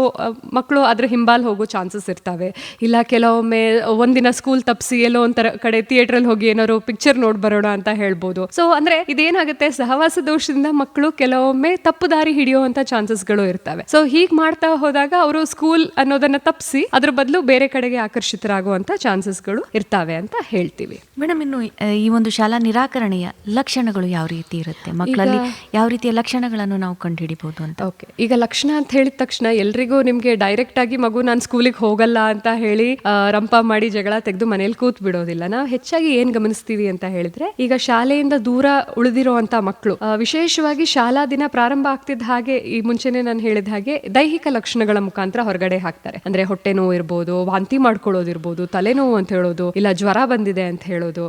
ಮಕ್ಕಳು ಅದ್ರ ಹಿಂಬಾಲ್ ಹೋಗೋ ಚಾನ್ಸಸ್ ಇರ್ತವೆ. ಇಲ್ಲ ಕೆಲವೊಮ್ಮೆ ಒಂದಿನ ಸ್ಕೂಲ್ ತಪ್ಪಿಸಿ ಎಲ್ಲೋ ಒಂಥರ ಕಡೆ ಥಿಯೇಟ್ರಲ್ಲಿ ಹೋಗಿ ಏನಾದ್ರು ಪಿಕ್ಚರ್ ನೋಡ್ ಬರೋಣ ಅಂತ ಹೇಳ್ಬೋದು. ಸೊ ಅಂದ್ರೆ ಇದೇನಾಗುತ್ತೆ, ಸಹವಾಸ ದೋಷದಿಂದ ಮಕ್ಕಳು ಕೆಲವೊಮ್ಮೆ ತಪ್ಪು ದಾರಿ ಹಿಡಿಯುವಂತ ಚಾನ್ಸಸ್ಗಳು ಇರ್ತವೆ. ಸೊ ಹೀಗ್ ಮಾಡ್ತಾ ಹೋದಾಗ ಅವರು ಸ್ಕೂಲ್ ಅನ್ನೋದನ್ನ ತಪ್ಪಿಸಿ ಅದ್ರ ಬದಲು ಬೇರೆ ಕಡೆಗೆ ಆಕರ್ಷಿತರಾಗುವಂತ ಚಾನ್ಸಸ್ಗಳು ಇರ್ತವೆ ಅಂತ ಹೇಳ್ತೀವಿ. ಮೇಡಮ್, ಇನ್ನು ಈ ಒಂದು ಶಾಲಾ ನಿರಾಕರಣೆಯ ಲಕ್ಷಣಗಳು ಯಾವ ರೀತಿ ಇರುತ್ತೆ, ಮಕ್ಕಳಲ್ಲಿ ಯಾವ ರೀತಿಯ ಲಕ್ಷಣಗಳನ್ನು ನಾವು ಕಂಡುಹಿಡಿಬಹುದು ಅಂತ? ಓಕೆ, ಈಗ ಲಕ್ಷಣ ಅಂತ ಹೇಳಿದ ತಕ್ಷಣ ಎಲ್ರಿಗೂ ನಿಮ್ಗೆ ಡೈರೆಕ್ಟ್ ಆಗಿ ಮಗು ನಾನು ಸ್ಕೂಲಿಗೆ ಹೋಗಲ್ಲ ಅಂತ ಹೇಳಿ ರಂಪ ಮಾಡಿ ಜಗಳ ತೆಗೆದು ಮನೇಲಿ ಕೂತ್ ಬಿಡೋದಿಲ್ಲ. ನಾವು ಹೆಚ್ಚಾಗಿ ಏನ್ ಗಮನಿಸ್ತೀವಿ ಅಂತ ಹೇಳಿದ್ರೆ, ಈಗ ಶಾಲೆಯಿಂದ ದೂರ ಉಳಿದಿರುವಂತ ಮಕ್ಕಳು, ವಿಶೇಷವಾಗಿ ಶಾಲಾ ದಿನ ಪ್ರಾರಂಭ ಆಗ್ತಿದ್ದ ಹಾಗೆ ಈ ಮುಂಚೆನೆ ನಾನು ಹೇಳಿದ ಹಾಗೆ ದೈಹಿಕ ಲಕ್ಷಣಗಳ ಮುಖಾಂತರ ಹೊರಗಡೆ ಹಾಕ್ತಾರೆ. ಅಂದ್ರೆ ಹೊಟ್ಟೆ ನೋವು ಇರ್ಬೋದು, ವಾಂತಿ ಮಾಡ್ಕೊಳ್ಳೋದಿರ್ಬೋದು, ತಲೆನೋವು ಅಂತ ಹೇಳೋದು, ಇಲ್ಲ ಜ್ವರ ಬಂದಿದೆ ಅಂತ ಹೇಳೋದು,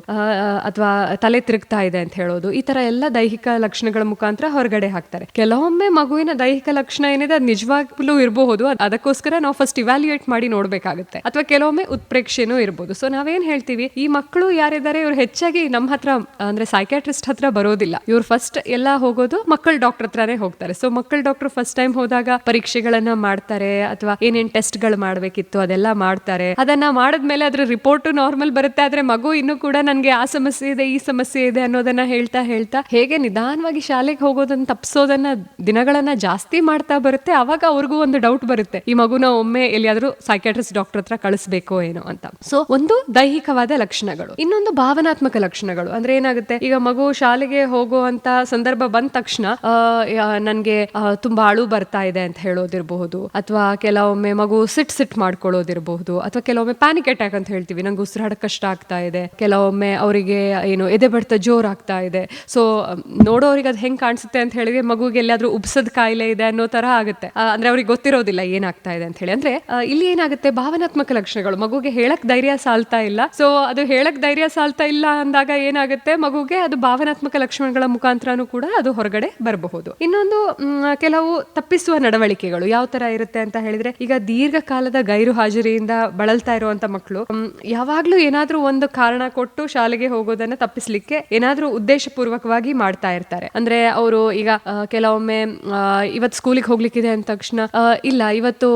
ಅಥವಾ ತಲೆ ತಿರುಗ್ತಾ ಇದೆ ಅಂತ ಹೇಳೋದು, ಈ ತರ ಎಲ್ಲ ದೈಹಿಕ ಲಕ್ಷಣಗಳ ಮುಖಾಂತರ ಹೊರಗಡೆ ಹಾಕ್ತಾರೆ. ಕೆಲವೊಮ್ಮೆ ಮಗುವಿನ ದೈಹಿಕ ಲಕ್ಷಣ ಏನಿದೆ ಅದು ನಿಜವಾಗ್ಲೂ ಇರಬಹುದು, ಅದಕ್ಕೋಸ್ಕರ ನಾವು ಫಸ್ಟ್ ಇವ್ಯಾಲ್ಯೂಯೇಟ್ ಮಾಡಿ ನೋಡ್ಬೇಕಾಗುತ್ತೆ. ಅಥವಾ ಕೆಲವೊಮ್ಮೆ ಉತ್ಪ್ರೇಕ್ಷೆನೂ ಇರ್ಬೋದು. ಸೊ ನಾವೇನ್ ಹೇಳ್ತೀವಿ, ಈ ಮಕ್ಕಳು ಯಾರಿದ್ದಾರೆ ಇವ್ರು ಹೆಚ್ಚಾಗಿ ನಮ್ಮ ಹತ್ರ ಅಂದ್ರೆ ಸೈಕ್ಯಾಟ್ರಿಸ್ಟ್ ಹತ್ರ ಬರೋದಿಲ್ಲ. ಇವ್ರು ಫಸ್ಟ್ ಎಲ್ಲ ಹೋಗೋದು ಮಕ್ಕಳ ಡಾಕ್ಟರ್ ಹತ್ರನೇ ಹೋಗ್ತಾರೆ. ಸೊ ಮಕ್ಕಳ ಡಾಕ್ಟರ್ ಫಸ್ಟ್ ಟೈಮ್ ಹೋದಾಗ ಪರೀಕ್ಷೆಗಳನ್ನ ಮಾಡ್ತಾರೆ, ಅಥವಾ ಏನೇನ್ ಟೆಸ್ಟ್ ಗಳು ಮಾಡ್ಬೇಕಿತ್ತು ಅದೆಲ್ಲ ಮಾಡ್ತಾರೆ. ಅದನ್ನ ಮಾಡಿದ್ಮೇಲೆ ಅದ್ರ ರಿಪೋರ್ಟ್ ನಾರ್ಮಲ್ ಬರುತ್ತೆ. ಆದ್ರೆ ಮಗು ಇನ್ನೂ ಕೂಡ ನನ್ಗೆ ಆ ಸಮಸ್ಯೆ ಇದೆ, ಈ ಸಮಸ್ಯೆ ಇದೆ ಅನ್ನೋದನ್ನ ಹೇಳ್ತಾ ಹೇಗೆ ನಿಧಾನವಾಗಿ ಶಾಲೆಗೆ ಹೋಗೋದನ್ನ ತಪ್ಪಿಸೋದನ್ನ ದಿನಗಳನ್ನ ಜಾಸ್ತಿ ಮಾಡ್ತಾ ಬರುತ್ತೆ. ಅವಾಗ ಅವ್ರಿಗೂ ಒಂದು ಡೌಟ್ ಬರುತ್ತೆ, ಈ ಮಗುನ ಒಮ್ಮೆ ಎಲ್ಲಿಯಾದ್ರೂ ಸೈಕ್ಯಾಟ್ರಿಸ್ಟ್ ಡಾಕ್ಟರ್ ಹತ್ರ ಕಳಿಸ್ಬೇಕೋ ಏನೋ ಅಂತ. ಸೊ ಒಂದು ದೈಹಿಕವಾದ ಲಕ್ಷಣಗಳು. ಇನ್ನೊಂದು ಭಾವನಾತ್ಮಕ ಲಕ್ಷಣಗಳು. ಅಂದ್ರೆ ಏನಾಗುತ್ತೆ, ಈಗ ಮಗು ಶಾಲೆಗೆ ಹೋಗುವಂತ ಸಂದರ್ಭ ಬಂದ ತಕ್ಷಣ ನನ್ಗೆ ತುಂಬಾ ಅಳು ಬರ್ತಾ ಇದೆ ಅಂತ ಹೇಳೋದಿರಬಹುದು, ಅಥವಾ ಕೆಲವೊಮ್ಮೆ ಮಗು ಸಿಟ್ ಮಾಡ್ಕೊಳ್ಳೋದಿರಬಹುದು, ಅಥವಾ ಕೆಲವೊಮ್ಮೆ ಪ್ಯಾನಿಕ್ ಅಟ್ಯಾಕ್ ಅಂತ ಹೇಳ್ತೀವಿ, ನಂಗೆ ಉಸಿರಾಡ ಕಷ್ಟ ಆಗ್ತಾ ಇದೆ. ಕೆಲವೊಮ್ಮೆ ಅವರಿಗೆ ಏನು ಎದೆ ಬಡ್ತ ಜೋರ್ ಆಗ್ತಾ ಇದೆ. ಸೊ ನೋಡೋರಿಗೆ ಅದು ಹೆಂಗ್ ಕಾಣಿಸುತ್ತೆ ಅಂತ ಹೇಳಿದ್ರೆ, ಮಗುಗೆ ಎಲ್ಲಾದ್ರೂ ಉಬ್ಸದ ಕಾಯಿಲೆ ಇದೆ ಅನ್ನೋ ತರ ಆಗುತ್ತೆ. ಅಂದ್ರೆ ಅವ್ರಿಗೆ ಗೊತ್ತಿರೋದಿಲ್ಲ ಏನಾಗ್ತಾ ಇದೆ ಅಂತ ಹೇಳಿ. ಅಂದ್ರೆ ಇಲ್ಲಿ ಏನಾಗುತ್ತೆ, ಭಾವನಾತ್ಮಕ ಲಕ್ಷಣಗಳು ಮಗುಗೆ ಹೇಳಕ್ ಧೈರ್ಯ ಸಾಲ್ತಾ ಇಲ್ಲ. ಸೊ ಅದು ಹೇಳಕ್ ಧೈರ್ಯ ಸಾಲ್ತಾ ಇಲ್ಲ ಅಂದಾಗ ಏನಾಗುತ್ತೆ, ಮಗುಗೆ ಅದು ಭಾವನಾತ್ಮಕ ಲಕ್ಷಣಗಳ ಮುಖಾಂತರನೂ ಕೂಡ ಅದು ಹೊರಗಡೆ ಬರಬಹುದು. ಇನ್ನೊಂದು ಕೆಲವು ತಪ್ಪಿಸುವ ನಡವಳಿಕೆಗಳು ಯಾವ ತರ ಇರುತ್ತೆ ಅಂತ ಹೇಳಿದ್ರೆ, ಈಗ ದೀರ್ಘಕಾಲದ ಗೈರು ಹಾಜರಿಯಿಂದ ಬಳಲ್ತಾ ಇರುವಂತ ಮಕ್ಕಳು ಯಾವಾಗ್ಲೂ ಏನಾದ್ರೂ ಒಂದು ಕಾರಣ ಕೊಟ್ಟು ಶಾಲೆಗೆ ಹೋಗೋದನ್ನ ತಪ್ಪಿಸ್ಲಿಕ್ಕೆ ಏನಾದ್ರೂ ಉದ್ದೇಶ ಪೂರ್ವಕವಾಗಿ ಮಾಡ್ತಾ ಇರ್ತಾರೆ. ಅಂದ್ರೆ ಅವರು ಈಗ ಕೆಲವೊಮ್ಮೆ ಇವತ್ತು ಸ್ಕೂಲಿಗೆ ಹೋಗ್ಲಿಕ್ಕಿದೆ ಅಂದ ತಕ್ಷಣ ಇಲ್ಲ ಇವತ್ತು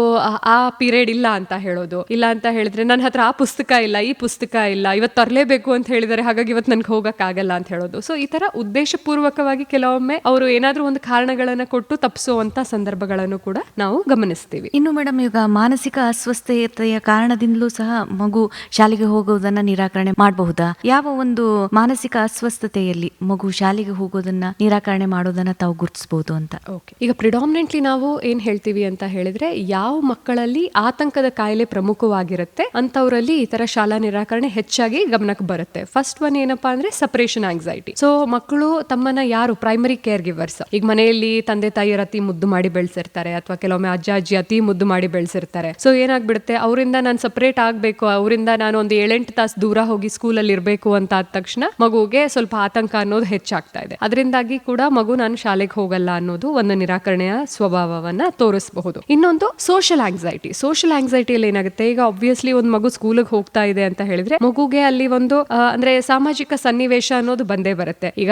ಆ ಪೀರಿಯಡ್ ಇಲ್ಲ ಅಂತ ಹೇಳೋದು. ಇಲ್ಲ ಅಂತ ಹೇಳಿದ್ರೆ ನನ್ನ ಹತ್ರ ಆ ಪುಸ್ತಕ ಇಲ್ಲ, ಈ ಪುಸ್ತಕ ಇಲ್ಲ, ಇವತ್ತು ತರಲೇಬೇಕು ಅಂತ ಹೇಳಿದರೆ ಹಾಗಾಗಿ ಇವತ್ತು ನನ್ಗೆ ಹೋಗಕ್ ಆಗಲ್ಲ ಅಂತ ಹೇಳೋದು. ಸೊ ಈ ತರ ಉದ್ದೇಶ ಪೂರ್ವಕವಾಗಿ ಕೆಲವೊಮ್ಮೆ ಅವರು ಏನಾದ್ರೂ ಒಂದು ಕಾರಣಗಳನ್ನ ಕೊಟ್ಟು ತಪ್ಪಿಸುವಂತ ಸಂದರ್ಭಗಳನ್ನು ಕೂಡ ನಾವು ಗಮನಿಸ್ತೀವಿ. ಇನ್ನು ಮೇಡಮ್, ಈಗ ಮಾನಸಿಕ ಅಸ್ವಸ್ಥತೆಯ ಕಾರಣದಿಂದಲೂ ಸಹ ಮಗು ಶಾಲೆಗೆ ಹೋಗೋದನ್ನ ನಿರಾಕರಣೆ ಮಾಡಬಹುದಾ? ಯಾವ ಒಂದು ಮಾನಸಿಕ ಅಸ್ವಸ್ಥತೆಯಲ್ಲಿ ಮಗು ಶಾಲೆಗೆ ಹೋಗೋದನ್ನ ನಿರಾಕರಣೆ ಮಾಡೋದನ್ನ ತಾವು ಗುರುತಿಸಬಹುದು ಅಂತ? ಓಕೆ, ಈಗ ಪ್ರಿಡಾಮಿನೆಂಟ್ಲಿ ನಾವು ಏನ್ ಹೇಳ್ತೀವಿ ಅಂತ ಹೇಳಿದ್ರೆ, ಯಾವ ಮಕ್ಕಳಲ್ಲಿ ಆತಂಕದ ಕಾಯಿಲೆ ಪ್ರಮುಖವಾಗಿರುತ್ತೆ ಅಂತವರಲ್ಲಿ ಈ ತರ ಶಾಲಾ ನಿರಾಕರಣೆ ಹೆಚ್ಚಾಗಿ ಗಮನಕ್ಕೆ ಬರುತ್ತೆ. ಫಸ್ಟ್ ಒನ್ ಏನಪ್ಪಾ ಅಂದ್ರೆ ಸಪರೇಷನ್ ಆಂಗ್ಸೈಟಿ. ಸೊ ಮಕ್ಕಳು ತಮ್ಮನ್ನ ಯಾರು ಪ್ರೈಮರಿ ಕೇರ್ ಗಿವರ್ಸ್, ಈಗ ಮನೆಯಲ್ಲಿ ತಂದೆ ತಾಯಿಯರ ಅತಿ ಮುದ್ದು ಮಾಡಿ ಬೆಳೆಸಿರ್ತಾರೆ, ಅಥವಾ ಕೆಲವೊಮ್ಮೆ ಅಜ್ಜ ಅಜ್ಜಿ ಅತಿ ಮುದ್ದು ಮಾಡಿ ಬೆಳೆಸಿರ್ತಾರೆ. ಸೊ ಏನಾಗ್ಬಿಡುತ್ತೆ, ಅವರಿಂದ ನಾನು ಸಪರೇಟ್ ಆಗ್ಬೇಕು, ಅವರಿಂದ ನಾನು ಒಂದು 7-8 ತಾಸು ದೂರ ಹೋಗಿ ಸ್ಕೂಲಲ್ಲಿ ಇರಬೇಕು ಅಂತ ಆದ ತಕ್ಷಣ ಮಗುಗೆ ಸ್ವಲ್ಪ ಆತಂಕ ಅನ್ನೋದು ಹೆಚ್ಚಾಗ್ತಾ ಇದೆ. ಅದರಿಂದಾಗಿ ಕೂಡ ಮಗು ನಾನು ಶಾಲೆಗೆ ಹೋಗಲ್ಲ ಅನ್ನೋದು ಒಂದು ನಿರಾಕರಣೆಯ ಸ್ವಭಾವವನ್ನ ತೋರಿಸಬಹುದು. ಇನ್ನೊಂದು ಸೋಷಿಯಲ್ ಆಂಗ್ಸೈಟಿ. ಸೋಷಿಯಲ್ ಆಂಗ್ಸೈಟಿಯಲ್ಲಿ ಏನಾಗುತ್ತೆ, ಈಗ ಆಬ್ವಿಯಸ್ಲಿ ಒಂದು ಮಗು ಸ್ಕೂಲಿಗೆ ಹೋಗ್ತಾ ಇದೆ ಅಂತ ಹೇಳಿದ್ರೆ ಮಗುಗೆ ಅಲ್ಲಿ ಒಂದು ಅಂದ್ರೆ ಸಾಮಾಜಿಕ ಸನ್ನಿವೇಶ ಅನ್ನೋದು ಬಂದೇ ಬರುತ್ತೆ. ಈಗ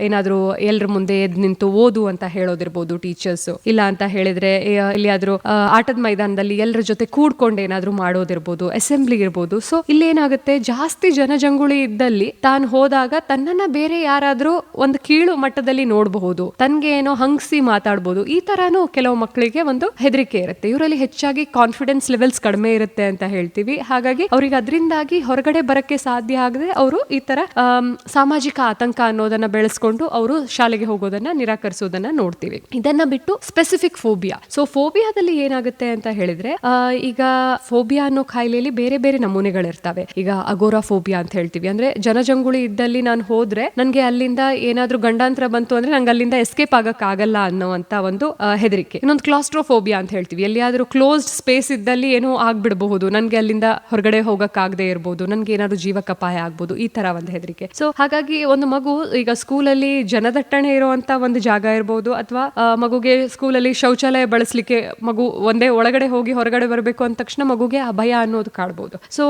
ಏನಾದ್ರೂ ಎಲ್ರ ಮುಂದೆ ಎದ್ದು ನಿಂತು ಓದು ಅಂತ ಹೇಳೋದಿರ್ಬೋದು ಟೀಚರ್ಸ್, ಇಲ್ಲ ಅಂತ ಹೇಳಿದ್ರೆ ಎಲ್ಲಿಯಾದ್ರೂ ಆಟದ ಮೈದಾನದಲ್ಲಿ ಎಲ್ಲರ ಜೊತೆ ಕೂಡ್ಕೊಂಡು ಏನಾದ್ರೂ ಮಾಡೋದಿರ್ಬೋದು, ಅಸೆಂಬ್ಲಿ ಇರ್ಬೋದು. ಸೊ ಇಲ್ಲಿ ಏನಾಗುತ್ತೆ, ಜಾಸ್ತಿ ಜನಜಂಗುಳಿ ಇದ್ದಲ್ಲಿ ತಾನು ಹೋದಾಗ ತನ್ನನ್ನ ಬೇರೆ ಯಾರಾದ್ರೂ ಒಂದು ಕೀಳು ಮಟ್ಟದಲ್ಲಿ ನೋಡಬಹುದು, ತನ್ಗೆ ಏನೋ ಹಂಗಿಸಿ ಮಾತಾಡ್ಬೋದು. ಈ ತರಾನು ಕೆಲವು ಮಕ್ಕಳಿಗೆ ಒಂದು ಹೆದರಿಕೆ ಇರುತ್ತೆ. ಇವರಲ್ಲಿ ಹೆಚ್ಚಾಗಿ ಕಾನ್ಫಿಡೆನ್ಸ್ ಲೆವೆಲ್ಸ್ ಕಡಿಮೆ ಇರುತ್ತೆ ಅಂತ ಹೇಳ್ತೀವಿ. ಹಾಗಾಗಿ ಅವ್ರಿಗೆ ಅದರಿಂದಾಗಿ ಹೊರಗಡೆ ಬರಕ್ಕೆ ಸಾಧ್ಯ ಆಗದೆ ಅವರು ಈ ತರ ಸಾಮಾಜಿಕ ಆತಂಕ ಅನ್ನೋದನ್ನ ಬೆಳೆಸ್ಕೊಂಡು ಅವರು ಶಾಲೆಗೆ ಹೋಗೋದನ್ನ ನಿರಾಕರಿಸೋದನ್ನ ನೋಡ್ತೀವಿ. ಇದನ್ನ ಬಿಟ್ಟು ಸ್ಪೆಸಿಫಿಕ್ ಫೋಬಿಯಾ. ಸೊ ಫೋಬಿಯಾದಲ್ಲಿ ಏನಾಗುತ್ತೆ ಅಂತ ಹೇಳಿದ್ರೆ, ಈಗ ಫೋಬಿಯಾ ಅನ್ನೋ ಕಾಯಿಲೆಯಲ್ಲಿ ಬೇರೆ ಬೇರೆ ನಮೂನೆಗಳಿರ್ತವೆ. ಈಗ ಅಗೋರಾ ಫೋಬಿಯಾ ಅಂತ ಹೇಳ್ತೀವಿ. ಅಂದ್ರೆ ಜನಜಂಗುಳಿ ಇದ್ದಲ್ಲಿ ನಾನು ಹೋದ್ರೆ ನನ್ಗೆ ಅಲ್ಲಿಂದ ಏನಾದ್ರೂ ಗಂಡಾಂತರ ಬಂತು ಅಂದ್ರೆ ನಂಗೆ ಅಲ್ಲಿಂದ ಎಸ್ಕೇಪ್ ಆಗಕ್ ಆಗಲ್ಲ ಅನ್ನೋಂತ ಒಂದು ಹೆದರಿಕೆ. ಇನ್ನೊಂದು ಕ್ಲಾಸ್ಟ್ರೋಫೋಬಿಯಾ ಅಂತ ಹೇಳ್ತೀವಿ. ಎಲ್ಲಿಯಾದ್ರೂ ಕ್ಲೋಸ್ಡ್ ಸ್ಪೇಸ್ ಇದ್ದಲ್ಲಿ ಏನೋ ಆಗ್ಬಿಡಬಹುದು, ನನ್ಗೆ ಅಲ್ಲಿಂದ ಹೊರಗಡೆ ಹೋಗಕ್ ಆಗದೆ ಇರ್ಬೋದು, ನನ್ಗೆ ಏನಾದ್ರು ಜೀವಕ್ಕಪಾಯ ಆಗ್ಬೋದು, ಈ ತರ ಒಂದು ಹೆದರಿಕೆ. ಸೊ ಹಾಗಾಗಿ ಒಂದು ಮಗು ಈಗ ಸ್ಕೂಲಲ್ಲಿ ಜನದಟ್ಟಣೆ ಇರುವಂತ ಒಂದು ಜಾಗ ಇರ್ಬೋದು, ಅಥವಾ ಮಗುಗೆ ಸ್ಕೂಲಲ್ಲಿ ಶೌಚಾಲಯ ಬಳಸಲಿಕ್ಕೆ ಮಗು ಒಂದೇ ಒಳಗಡೆ ಹೋಗಿ ಹೊರಗಡೆ ಬರಬೇಕು ಅಂದ ತಕ್ಷಣ ಮಗುಗೆ ಆ ಭಯ ಅನ್ನೋದು ಕಾಡ್ಬೋದು. ಸೊ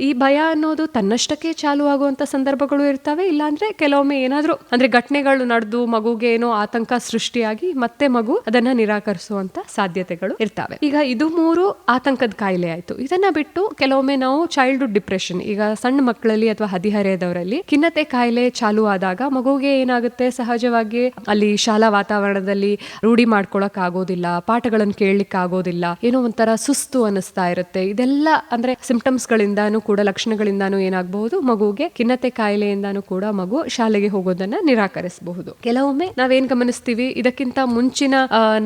ಈ ಭಯ ಅನ್ನೋದು ತನ್ನಷ್ಟಕ್ಕೆ ಚಾಲು ಆಗುವಂತ ಸಂದರ್ಭಗಳು ಇರ್ತವೆ. ಇಲ್ಲಾಂದ್ರೆ ಕೆಲವೊಮ್ಮೆ ಏನಾದ್ರೂ ಅಂದ್ರೆ ಘಟನೆಗಳು ನಡೆದು ಮಗುಗೆ ಏನೋ ಆತಂಕ ಸೃಷ್ಟಿಯಾಗಿ ಮತ್ತೆ ಮಗು ಅದನ್ನ ನಿರಾಕರಿಸುವಂತ ಸಾಧ್ಯತೆಗಳು ಇರ್ತವೆ. ಈಗ ಇದು 3 ಆತಂಕದ ಕಾಯಿಲೆ ಆಯ್ತು. ಇದನ್ನ ಬಿಟ್ಟು ಕೆಲವೊಮ್ಮೆ ನಾವು ಚೈಲ್ಡ್ಹುಡ್ ಡಿಪ್ರೆಷನ್, ಈಗ ಸಣ್ಣ ಮಕ್ಕಳಲ್ಲಿ ಅಥವಾ ಹದಿಹರೆಯದವರಲ್ಲಿ ಖಿನ್ನತೆ ಕಾಯಿಲೆ ಚಾಲು ಆದಾಗ ಮಗುಗೆ ಏನಾಗುತ್ತೆ, ಸಹಜವಾಗಿ ಅಲ್ಲಿ ಶಾಲಾ ವಾತಾವರಣದಲ್ಲಿ ರೂಢಿ ಮಾಡ್ಕೊಳಕ್ ಆಗೋದಿಲ್ಲ, ಪಾಠಗಳನ್ನು ಕೇಳಲಿಕ್ಕೆ ಆಗೋದಿಲ್ಲ, ಏನೋ ಒಂಥರ ಸುಸ್ತು ಅನಿಸ್ತಾ ಇರುತ್ತೆ. ಇದೆಲ್ಲ ಅಂದ್ರೆ ಸಿಂಪ್ಟಮ್ಸ್ ಗಳಿಂದಾನು ಕೂಡ, ಲಕ್ಷಣಗಳಿಂದಾನು ಏನಾಗಬಹುದು, ಮಗುಗೆ ಖಿನ್ನತೆ ಕಾಯಿಲೆಯಿಂದಾನು ಕೂಡ ಮಗು ಶಾಲೆಗೆ ಹೋಗೋದನ್ನ ನಿರಾಕರಿಸಬಹುದು. ಕೆಲವೊಮ್ಮೆ ನಾವೇನ್ ಗಮನಿಸ್ತೀವಿ, ಇದಕ್ಕಿಂತ ಮುಂಚಿನ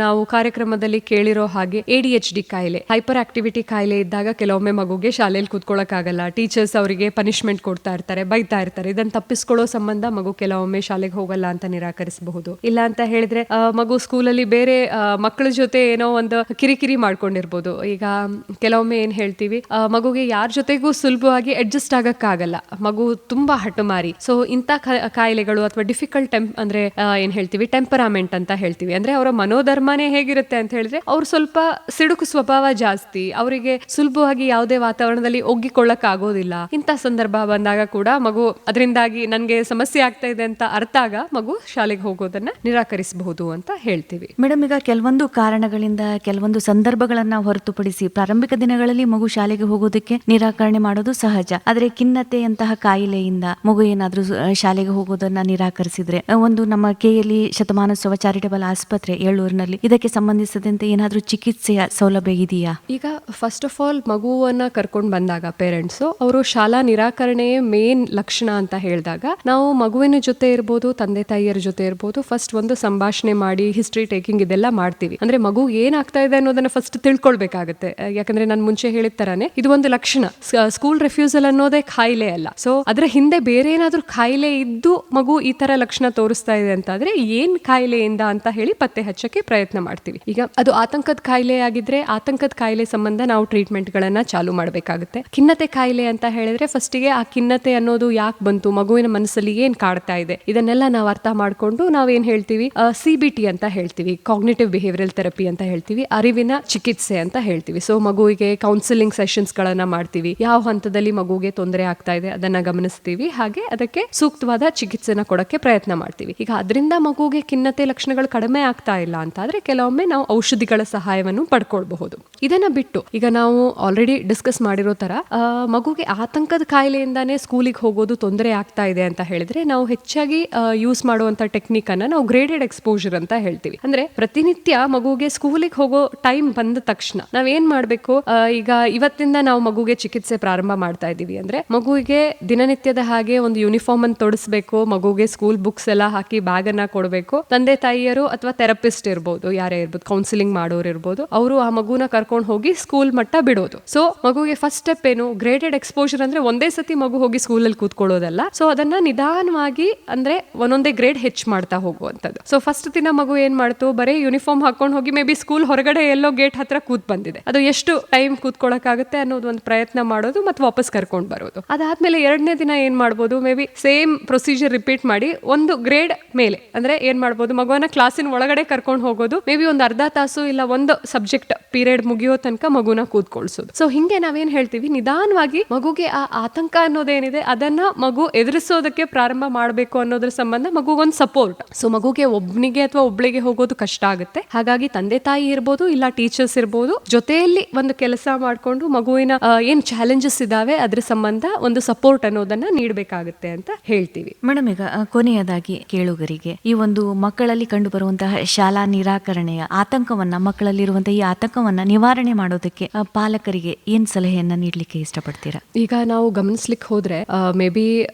ನಾವು ಕಾರ್ಯಕ್ರಮದಲ್ಲಿ ಕೇಳಿರೋ ಹಾಗೆ ADHD ಕಾಯಿಲೆ, ಹೈಪರ್ ಆಕ್ಟಿವಿಟಿ ಕಾಯಿಲೆ ಇದ್ದಾಗ ಕೆಲವೊಮ್ಮೆ ಮಗುಗೆ ಶಾಲೆಯಲ್ಲಿ ಕೂತ್ಕೊಳ್ಳಕ್ ಆಗಲ್ಲ, ಟೀಚರ್ಸ್ ಅವರಿಗೆ ಪನಿಷ್ಮೆಂಟ್ ಕೊಡ್ತಾ ಇರ್ತಾರೆ, ಬೈತಾ ಇರ್ತಾರೆ. ಇದನ್ನ ತಪ್ಪಿಸ್ಕೊಳ್ಳೋ ಸಂಬಂಧ ಮಗು ಕೆಲವೊಮ್ಮೆ ಶಾಲೆಗೆ ಹೋಗಲ್ಲ ಅಂತ ನಿರಾಕರಿಸಬಹುದು. ಇಲ್ಲ ಅಂತ ಹೇಳಿದ್ರೆ ಮಗು ಸ್ಕೂಲಲ್ಲಿ ಬೇರೆ ಮಕ್ಕಳ ಜೊತೆ ಏನೋ ಒಂದು ಕಿರಿಕಿರಿ ಮಾಡ್ಕೊಂಡಿರ್ಬೋದು. ಈಗ ಕೆಲವೊಮ್ಮೆ ಏನ್ ಹೇಳ್ತೀವಿ, ಮಗುಗೆ ಯಾರ ಜೊತೆಗೂ ಸುಲಭವಾಗಿ ಅಡ್ಜಸ್ಟ್ ಆಗಕ್ಕಾಗಲ್ಲ, ಮಗು ತುಂಬಾ ಹಠಮಾರಿ. ಸೊ ಇಂಥ ಕಾಯಿಲೆಗಳು ಅಥವಾ ಡಿಫಿಕಲ್ಟ್ ಅಂದ್ರೆ ಏನ್ ಹೇಳ್ತೀವಿ, ಟೆಂಪರಾಮೆಂಟ್ ಅಂತ ಹೇಳ್ತೀವಿ. ಅಂದ್ರೆ ಅವರ ಮನೋಧರ್ಮನೇ ಹೇಗಿರುತ್ತೆ ಅಂತ ಹೇಳಿದ್ರೆ, ಅವ್ರು ಸ್ವಲ್ಪ ಸಿಡುಕು ಸ್ವಭಾವ ಜಾಸ್ತಿ, ಅವರಿಗೆ ಸುಲಭವಾಗಿ ಯಾವುದೇ ವಾತಾವರಣದಲ್ಲಿ ಒಗ್ಗಿಕೊಳ್ಳಕ್ ಆಗೋದಿಲ್ಲ. ಇಂಥ ಸಂದರ್ಭ ಬಂದಾಗ ಕೂಡ ಮಗು ಅದರಿಂದಾಗಿ ನನ್ಗೆ ಸಮಸ್ಯೆ ಆಗ್ತಾ ಇದೆ ಅಂತ ಅರ್ಥ ಆಗ ಮಗು ಶಾಲೆಗೆ ಹೋಗೋದನ್ನ ನಿರಾಕರಿಸಬಹುದು ಅಂತ ಹೇಳ್ತೀವಿ. ಮೇಡಮ್, ಈಗ ಕೆಲವೊಂದು ಕಾರಣಗಳಿಂದ, ಕೆಲವೊಂದು ಸಂದರ್ಭಗಳನ್ನ ಹೊರತುಪಡಿಸಿ ಪ್ರಾರಂಭಿಕ ದಿನಗಳಲ್ಲಿ ಮಗು ಶಾಲೆಗೆ ಹೋಗೋದಕ್ಕೆ ನಿರಾಕರಣೆ ಮಾಡೋದು ಸಹಜ. ಆದ್ರೆ ಖಿನ್ನತೆಯಂತಹ ಕಾಯಿಲೆಯಿಂದ ಮಗು ಏನಾದ್ರೂ ಶಾಲೆಗೆ ಹೋಗೋದನ್ನ ನಿರಾಕರಿಸಿದ್ರೆ, ಒಂದು ನಮ್ಮ KLE ಶತಮಾನೋತ್ಸವ ಚಾರಿಟಬಲ್ ಆಸ್ಪತ್ರೆ ಏಳೂರಿನಲ್ಲಿ ಇದಕ್ಕೆ ಸಂಬಂಧಿಸಿದಂತೆ ಏನಾದ್ರೂ ಚಿಕಿತ್ಸೆಯ ಸೌಲಭ್ಯ ಇದೆಯಾ? ಈಗ ಫಸ್ಟ್ ಆಫ್ ಆಲ್ ಮಗುವನ್ನ ಕರ್ಕೊಂಡು ಬಂದಾಗ ಪೇರೆಂಟ್ಸ್ ಅವರು ಶಾಲಾ ನಿರಾಕರಣೆಯೇ ಮೇನ್ ಲಕ್ಷಣ ಅಂತ ಹೇಳಿದಾಗ, ನಾವು ಮಗುವಿನ ಜೊತೆ ಇರ್ಬೋದು, ತಂದೆ ತಾಯಿಯರ ಜೊತೆ ಇರ್ಬೋದು, ಫಸ್ಟ್ ಒಂದು ಸಂಭಾಷಣೆ ಮಾಡಿ ಹಿಸ್ಟ್ರಿ ಟೇಕಿಂಗ್ ಇದೆಲ್ಲ ಮಾಡ್ತೀವಿ. ಅಂದ್ರೆ ಮಗು ಏನಾಗ್ತಾ ಇದೆ ಅನ್ನೋದನ್ನ ಫಸ್ಟ್ ತಿಳ್ಕೊಳ್ಬೇಕಾಗುತ್ತೆ. ಯಾಕಂದ್ರೆ ನಾನು ಮುಂಚೆ ಹೇಳಿದ ತರಾನೆ ಇದು ಒಂದು ಲಕ್ಷಣ. ಸ್ಕೂಲ್ ರೆಫ್ಯೂಸಲ್ ಅನ್ನೋದೇ ಕಾಯಿಲೆ ಅಲ್ಲ. ಸೊ ಅದರ ಹಿಂದೆ ಬೇರೆ ಏನಾದ್ರೂ ಕಾಯಿಲೆ ಇದ್ದು ಮಗು ಈ ತರ ಲಕ್ಷಣ ತೋರಿಸ್ತಾ ಇದೆ ಅಂತಾದ್ರೆ ಏನ್ ಕಾಯಿಲೆಯಿಂದ ಅಂತ ಹೇಳಿ ಪತ್ತೆ ಹಚ್ಚಕ್ಕೆ ಪ್ರಯತ್ನ ಮಾಡ್ತೀವಿ. ಈಗ ಅದು ಆತಂಕದ ಕಾಯಿಲೆ ಆಗಿದ್ರೆ ಆತಂಕದ ಕಾಯಿಲೆ ಸಂಬಂಧ ನಾವು ಟ್ರೀಟ್ಮೆಂಟ್ ಗಳನ್ನ ಚಾಲು ಮಾಡಬೇಕಾಗುತ್ತೆ. ಖಿನ್ನತೆ ಕಾಯಿಲೆ ಅಂತ ಹೇಳಿದ್ರೆ ಫಸ್ಟಿಗೆ ಆ ಖಿನ್ನತೆ ಅನ್ನೋದು ಯಾಕೆ ಬಂತು, ಮಗುವಿನ ಮನಸ್ಸಲ್ಲಿ ಏನ್ ಕಾಡ್ತಾ ಇದೆ, ಇದನ್ನೆಲ್ಲ ನಾವು ಅರ್ಥ ಮಾಡ್ಕೊಂಡು ನಾವೇನ್ ಹೇಳ್ತೀವಿ, CBT ಅಂತ ಹೇಳ್ತೀವಿ, ಕಾಗ್ನಿಟಿವ್ ಬಿಹೇವಿಯರಲ್ ಥೆರಪಿ ಅಂತ ಹೇಳ್ತೀವಿ, ಅರಿವಿನ ಚಿಕಿತ್ಸೆ ಅಂತ ಹೇಳ್ತೀವಿ. ಸೊ ಮಗುವಿಗೆ ಕೌನ್ಸಿಲಿಂಗ್ ಸೆಷನ್ಸ್ ಗಳನ್ನ ಮಾಡ್ತೀವಿ. ಯಾವ ಹಂತದಲ್ಲಿ ಮಗುಗೆ ತೊಂದರೆ ಆಗ್ತಾ ಇದೆ ಅದನ್ನ ಗಮನಿಸ್ತೀವಿ, ಹಾಗೆ ಅದಕ್ಕೆ ಸೂಕ್ತವಾದ ಚಿಕಿತ್ಸೆನ ಕೊಡಕ್ಕೆ ಪ್ರಯತ್ನ ಮಾಡ್ತೀವಿ. ಈಗ ಅದರಿಂದ ಮಗುಗೆ ಖಿನ್ನತೆ ಲಕ್ಷಣಗಳು ಕಡಿಮೆ ಆಗ್ತಾ ಇಲ್ಲ ಅಂತಾದ್ರೆ ಕೆಲವೊಮ್ಮೆ ನಾವು ಔಷಧಿಗಳ ಸಹಾಯವನ್ನು ಪಡ್ಕೊಳ್ಬಹುದು. ಇದನ್ನ ಬಿಟ್ಟು ಈಗ ನಾವು ಆಲ್ರೆಡಿ ಡಿಸ್ಕಸ್ ಮಾಡಿರೋ ತರ ಮಗುಗೆ ಆತಂಕದ ಕಾಯಿಲೆಯಿಂದಾನೇ ಸ್ಕೂಲಿಗೆ ಹೋಗೋದು ತೊಂದರೆ ಆಗ್ತಾ ಇದೆ ಅಂತ ಹೇಳಿದ್ರೆ, ನಾವು ಹೆಚ್ಚಾಗಿ ಯೂಸ್ ಮಾಡುವಂತ ಟೆಕ್ನಿಕ್ ಅನ್ನ ನಾವು ಗ್ರೇಡೆಡ್ ಎಕ್ಸ್ಪೋಜರ್ ಅಂತ ಹೇಳ್ತೀವಿ. ಅಂದ್ರೆ ಪ್ರತಿನಿತ್ಯ ಮಗುಗೆ ಸ್ಕೂಲಿಗೆ ಹೋಗೋ ಟೈಮ್ ಬಂದ ತಕ್ಷಣ ನಾವೇನ್ ಮಾಡ್ಬೇಕು, ಈಗ ಇವತ್ತಿಂದ ನಾವು ಮಗುಗೆ ಚಿಕಿತ್ಸೆ ಪ್ರಾರಂಭ ಮಾಡ್ತಾ ಇದೀವಿ ಅಂದ್ರೆ ಮಗುವಿಗೆ ದಿನನಿತ್ಯದ ಹಾಗೆ ಒಂದು ಯೂನಿಫಾರ್ಮ್ ಅನ್ನು ತೊಡಿಸ್ಬೇಕು, ಮಗುಗೆ ಸ್ಕೂಲ್ ಬುಕ್ಸ್ ಎಲ್ಲ ಹಾಕಿ ಬ್ಯಾಗ್ ಅನ್ನ ಕೊಡಬೇಕು. ತಂದೆ ತಾಯಿಯರು ಅಥವಾ ಥೆರಪಿಸ್ಟ್ ಇರ್ಬೋದು, ಯಾರೇ ಇರ್ಬೋದು, ಕೌನ್ಸಿಲಿಂಗ್ ಮಾಡೋರು ಇರ್ಬೋದು, ಅವರು ಆ ಮಗುನ ಕರ್ಕೊಂಡು ಹೋಗಿ ಸ್ಕೂಲ್ ಮಟ್ಟ ಬಿಡೋದು. ಸೊ ಮಗುಗೆ ಫಸ್ಟ್ ಸ್ಟೆಪ್ ಏನು, ಗ್ರೇಡೆಡ್ ಎಕ್ಸ್ಪೋಜರ್ ಅಂದ್ರೆ ಒಂದೇ ಸತಿ ಮಗು ಹೋಗಿ ಸ್ಕೂಲಲ್ಲಿ ಕೂತ್ಕೊಳ್ಳೋದಲ್ಲ. ಸೊ ಅದನ್ನ ನಿಧಾನವಾಗಿ ಅಂದ್ರೆ ಒಂದೊಂದೇ ಗ್ರೇಡ್ ಹೆಚ್ಚು ಮಾಡ್ತಾ ಹೋಗುವಂತದ್ದು. ಸೊ ಫಸ್ಟ್ ದಿನ ಮಗು ಏನ್ ಮಾಡ್ತು, ಬರೀ ಯೂನಿಫಾರ್ಮ್ ಹಾಕೊಂಡು ಹೋಗಿ ಮೇ ಬಿ ಸ್ಕೂಲ್ ಹೊರಗಡೆ ಎಲ್ಲೋ ಗೇಟ್ ಹತ್ರ ಕೂತ್ ಬಂದಿದೆ, ಅದು ಎಷ್ಟು ಟೈಮ್ ಕೂತ್ಕೊಳ್ಳೋಕ್ಕಾಗುತ್ತೆ ಅನ್ನೋದು ಒಂದು ಪ್ರಯತ್ನ ಮಾಡೋದು ಮತ್ತೆ ವಾಪಸ್ ಕರ್ಕೊಂಡು ಬರೋದು. ಅದಾದ್ಮೇಲೆ 2ನೇ ದಿನ ಏನ್ ಮಾಡ್ಬೋದು, may be same procedure repeat ಮಾಡಿ ಒಂದು ಗ್ರೇಡ್ ಮೇಲೆ ಅಂದ್ರೆ ಏನ್ ಮಾಡ್ಬೋದು, ಮಗುವನ್ನ ಕ್ಲಾಸಿನ ಒಳಗಡೆ ಕರ್ಕೊಂಡು ಹೋಗೋದು, ಮೇ ಬಿ ಒಂದು ಅರ್ಧ ತಾಸು ಇಲ್ಲ ಒಂದು ಸಬ್ಜೆಕ್ಟ್ ಪೀರಿಯಡ್ ಮುಗಿಯೋ ತನಕ ಮಗುನ ಕೂತ್ಕೊಳ್ಸೋದು. ಸೊ ಹಿಂಗೆ ನಾವೇನ್ ಹೇಳ್ತೀವಿ, ನಿಧಾನವಾಗಿ ಮಗುಗೆ ಆ ಆತಂಕ ಅನ್ನೋದೇನಿದೆ ಅದನ್ನ ಮಗು ಎದುರಿಸೋದಕ್ಕೆ ಪ್ರಾರಂಭ ಮಾಡಬೇಕು ಅನ್ನೋದ್ರ ಸಂಬಂಧ ಮಗುಗೊಂದು ಸಪೋರ್ಟ್. ಸೊ ಮಗುಗೆ ಒಬ್ನಿಗೆ ಅಥವಾ ಒಬ್ಳಿಗೆ ಹೋಗೋದು ಕಷ್ಟ ಆಗುತ್ತೆ. ಹಾಗಾಗಿ ತಂದೆ ತಾಯಿ ಇರ್ಬೋದು, ಇಲ್ಲ ಟೀಚರ್ಸ್ ಇರ್ಬೋದು, ಜೊತೆಯಲ್ಲಿ ಒಂದು ಕೆಲಸ ಮಾಡ್ಕೊಂಡು ಮಗುವಿನ ಏನ್ ಚಾಲೆಂಜಸ್ ಇದಾವೆ ಅದ್ರ ಸಂಬಂಧ ಒಂದು ಸಪೋರ್ಟ್ ಅನ್ನೋದನ್ನ ನೀಡಬೇಕಾಗುತ್ತೆ ಅಂತ ಹೇಳ್ತೀವಿ. ಮೇಡಮ್, ಈಗ ಕೊನೆಯದಾಗಿ ಕೇಳುಗರಿಗೆ ಈ ಒಂದು ಮಕ್ಕಳಲ್ಲಿ ಕಂಡು ಬರುವಂತಹ ಶಾಲಾ ನಿರಾಕರಣೆಯ ಆತಂಕವನ್ನ, ಮಕ್ಕಳಲ್ಲಿರುವಂತಹ ಈ ಆತಂಕವನ್ನ ನಿವಾರಣೆ ಮಾಡೋದಕ್ಕೆ ಪಾಲಕರಿಗೆ ಏನ್ ಸಲಹೆಯನ್ನ ನೀಡಲಿಕ್ಕೆ ಇಷ್ಟಪಡ್ತೀರಾ? ಈಗ ನಾವು ಗಮನಿಸ್ಲಿಕ್ಕೆ ಹೋದ್ರೆ ಮೇ ಬಿ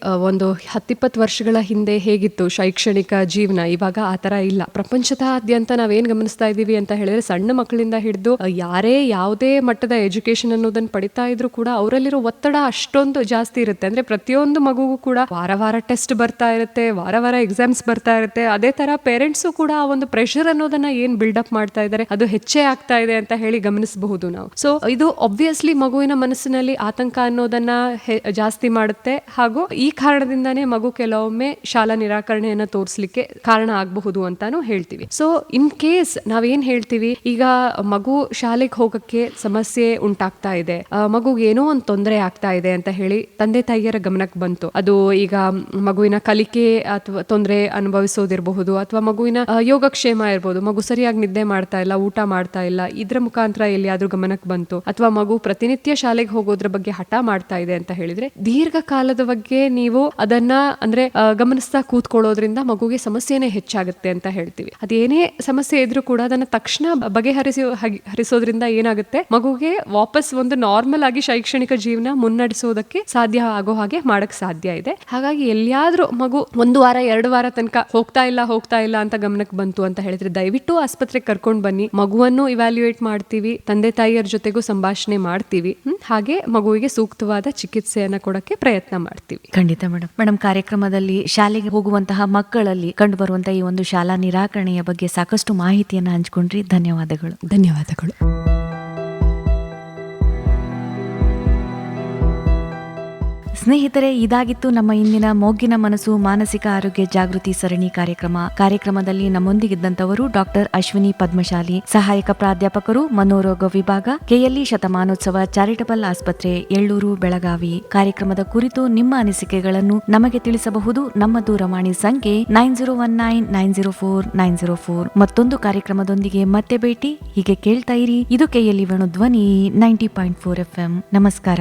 ಒಂದು 10-20 ವರ್ಷಗಳ ಹಿಂದೆ ಹೇಗಿತ್ತು ಶೈಕ್ಷಣಿಕ ಜೀವನ, ಇವಾಗ ಆತರ ಇಲ್ಲ. ಪ್ರಪಂಚದಾದ್ಯಂತ ನಾವೇನ್ ಗಮನಿಸ್ತಾ ಇದೀವಿ ಅಂತ ಹೇಳಿದ್ರೆ, ಸಣ್ಣ ಮಕ್ಕಳಿಂದ ಹಿಡಿದು ಯಾರೇ ಯಾವುದೇ ಮಟ್ಟದ ಎಜುಕೇಶನ್ ಅನ್ನೋದನ್ನ ಪಡಿತಾ ಇದ್ರು ಕೂಡ ಅವರಲ್ಲಿರೋ ಒತ್ತಡ ಅಷ್ಟೊಂದು ಜಾಸ್ತಿ ಇರುತ್ತೆ. ಅಂದ್ರೆ ಪ್ರತಿಯೊಂದು ಮಗುಗೂ ಕೂಡ ವಾರ ಟೆಸ್ಟ್ ಬರ್ತಾ ಇರುತ್ತೆ, ವಾರ ಎಕ್ಸಾಮ್ಸ್ ಬರ್ತಾ ಇರುತ್ತೆ. ಅದೇ ತರ ಪೇರೆಂಟ್ಸು ಕೂಡ ಆ ಒಂದು ಪ್ರೆಷರ್ ಅನ್ನೋದನ್ನ ಏನ್ ಬಿಲ್ಡಪ್ ಮಾಡ್ತಾ ಇದ್ದಾರೆ ಅದು ಹೆಚ್ಚೇ ಆಗ್ತಾ ಇದೆ ಅಂತ ಹೇಳಿ ಗಮನಿಸಬಹುದು ನಾವು. ಸೊ ಇದು ಆಬ್ವಿಯಸ್ಲಿ ಮಗುವಿನ ಮನಸ್ಸಿನಲ್ಲಿ ಆತಂಕ ಅನ್ನೋದನ್ನ ಜಾಸ್ತಿ ಮಾಡುತ್ತೆ. ಹಾಗೂ ಈ ಕಾರಣದಿಂದಾನೇ ಮಗು ಕೆಲವೊಮ್ಮೆ ಶಾಲಾ ನಿರಾಕರಣೆಯನ್ನ ತೋರಿಸಲಿಕ್ಕೆ ಕಾರಣ ಆಗಬಹುದು ಅಂತಾನು ಹೇಳ್ತೀವಿ. ಸೊ ಇನ್ ಕೇಸ್ ನಾವೇನ್ ಹೇಳ್ತೀವಿ, ಈಗ ಮಗು ಶಾಲೆಗೆ ಹೋಗಕ್ಕೆ ಸಮಸ್ಯೆ ಉಂಟಾ ಆಗ್ತಾ ಇದೆ, ಮಗುಗೆ ಏನೋ ಒಂದು ತೊಂದರೆ ಆಗ್ತಾ ಇದೆ ಅಂತ ಹೇಳಿ ತಂದೆ ತಾಯಿಯರ ಗಮನಕ್ಕೆ ಬಂತು. ಅದು ಈಗ ಮಗುವಿನ ಕಲಿಕೆ ಅಥವಾ ತೊಂದರೆ ಅನುಭವಿಸೋದಿರಬಹುದು, ಅಥವಾ ಮಗುವಿನ ಯೋಗಕ್ಷೇಮ ಇರ್ಬೋದು, ಮಗು ಸರಿಯಾಗಿ ನಿದ್ದೆ ಮಾಡ್ತಾ ಇಲ್ಲ, ಊಟ ಮಾಡ್ತಾ ಇಲ್ಲ, ಇದ್ರ ಮುಖಾಂತರ ಎಲ್ಲಿಯಾದ್ರೂ ಗಮನಕ್ಕೆ ಬಂತು, ಅಥವಾ ಮಗು ಪ್ರತಿನಿತ್ಯ ಶಾಲೆಗೆ ಹೋಗೋದ್ರ ಬಗ್ಗೆ ಹಠ ಮಾಡ್ತಾ ಇದೆ ಅಂತ ಹೇಳಿದ್ರೆ ದೀರ್ಘಕಾಲದ ಬಗ್ಗೆ ನೀವು ಅದನ್ನ ಅಂದ್ರೆ ಗಮನಿಸ್ತಾ ಕೂತ್ಕೊಳ್ಳೋದ್ರಿಂದ ಮಗುಗೆ ಸಮಸ್ಯೆನೇ ಹೆಚ್ಚಾಗುತ್ತೆ ಅಂತ ಹೇಳ್ತೀವಿ. ಅದೇನೇ ಸಮಸ್ಯೆ ಇದ್ರೂ ಕೂಡ ಅದನ್ನ ತಕ್ಷಣ ಹರಿಸೋದ್ರಿಂದ ಏನಾಗುತ್ತೆ, ಮಗುಗೆ ವಾಪಸ್ ಒಂದು ನಾರ್ಮಲ್ ಆಗಿ ಶೈಕ್ಷಣಿಕ ಜೀವನ ಮುನ್ನಡೆಸೋದಕ್ಕೆ ಸಾಧ್ಯ ಆಗೋ ಹಾಗೆ ಮಾಡಕ್ ಸಾಧ್ಯ ಇದೆ. ಹಾಗಾಗಿ ಎಲ್ಲಿಯಾದ್ರೂ ಮಗು 1 ವಾರ 2 ವಾರ ತನಕ ಹೋಗ್ತಾ ಇಲ್ಲ ಅಂತ ಗಮನಕ್ಕೆ ಬಂತು ಅಂತ ಹೇಳಿದ್ರೆ ದಯವಿಟ್ಟು ಆಸ್ಪತ್ರೆಗೆ ಕರ್ಕೊಂಡು ಬನ್ನಿ. ಮಗುವನ್ನು ಇವ್ಯಾಲ್ಯೂಯೇಟ್ ಮಾಡ್ತೀವಿ, ತಂದೆ ತಾಯಿಯರ ಜೊತೆಗೂ ಸಂಭಾಷಣೆ ಮಾಡ್ತೀವಿ, ಹಾಗೆ ಮಗುವಿಗೆ ಸೂಕ್ತವಾದ ಚಿಕಿತ್ಸೆಯನ್ನ ಕೊಡಕ್ಕೆ ಪ್ರಯತ್ನ ಮಾಡ್ತೀವಿ. ಖಂಡಿತ ಮೇಡಮ್ ಕಾರ್ಯಕ್ರಮದಲ್ಲಿ ಶಾಲೆಗೆ ಹೋಗುವಂತಹ ಮಕ್ಕಳಲ್ಲಿ ಕಂಡುಬರುವಂತಹ ಈ ಒಂದು ಶಾಲಾ ನಿರಾಕರಣೆಯ ಬಗ್ಗೆ ಸಾಕಷ್ಟು ಮಾಹಿತಿಯನ್ನು ಹಂಚಿಕೊಂಡ್ರಿ. ಧನ್ಯವಾದಗಳು. ಧನ್ಯವಾದಗಳು. ಸ್ನೇಹಿತರೆ, ಇದಾಗಿತ್ತು ನಮ್ಮ ಇಂದಿನ ಮೊಗ್ಗಿನ ಮನಸ್ಸು ಮಾನಸಿಕ ಆರೋಗ್ಯ ಜಾಗೃತಿ ಸರಣಿ ಕಾರ್ಯಕ್ರಮದಲ್ಲಿ ನಮ್ಮೊಂದಿಗಿದ್ದಂತವರು ಡಾಕ್ಟರ್ ಅಶ್ವಿನಿ ಪದ್ಮಶಾಲಿ, ಸಹಾಯಕ ಪ್ರಾಧ್ಯಾಪಕರು ಮನೋರೋಗ ವಿಭಾಗ, ಕೆಎಲ್ಇ ಶತಮಾನೋತ್ಸವ ಚಾರಿಟಬಲ್ ಆಸ್ಪತ್ರೆ, ಎಳ್ಳೂರು, ಬೆಳಗಾವಿ. ಕಾರ್ಯಕ್ರಮದ ಕುರಿತು ನಿಮ್ಮ ಅನಿಸಿಕೆಗಳನ್ನು ನಮಗೆ ತಿಳಿಸಬಹುದು. ನಮ್ಮ ದೂರವಾಣಿ ಸಂಖ್ಯೆ 9019049004. ಮತ್ತೊಂದು ಕಾರ್ಯಕ್ರಮದೊಂದಿಗೆ ಮತ್ತೆ ಭೇಟಿ. ಹೀಗೆ ಕೇಳ್ತಾ ಇರಿ. ಇದು ಕೆಎಲ್ಇ ವೇಣು ಧ್ವನಿ 90.4 FM. ನಮಸ್ಕಾರ.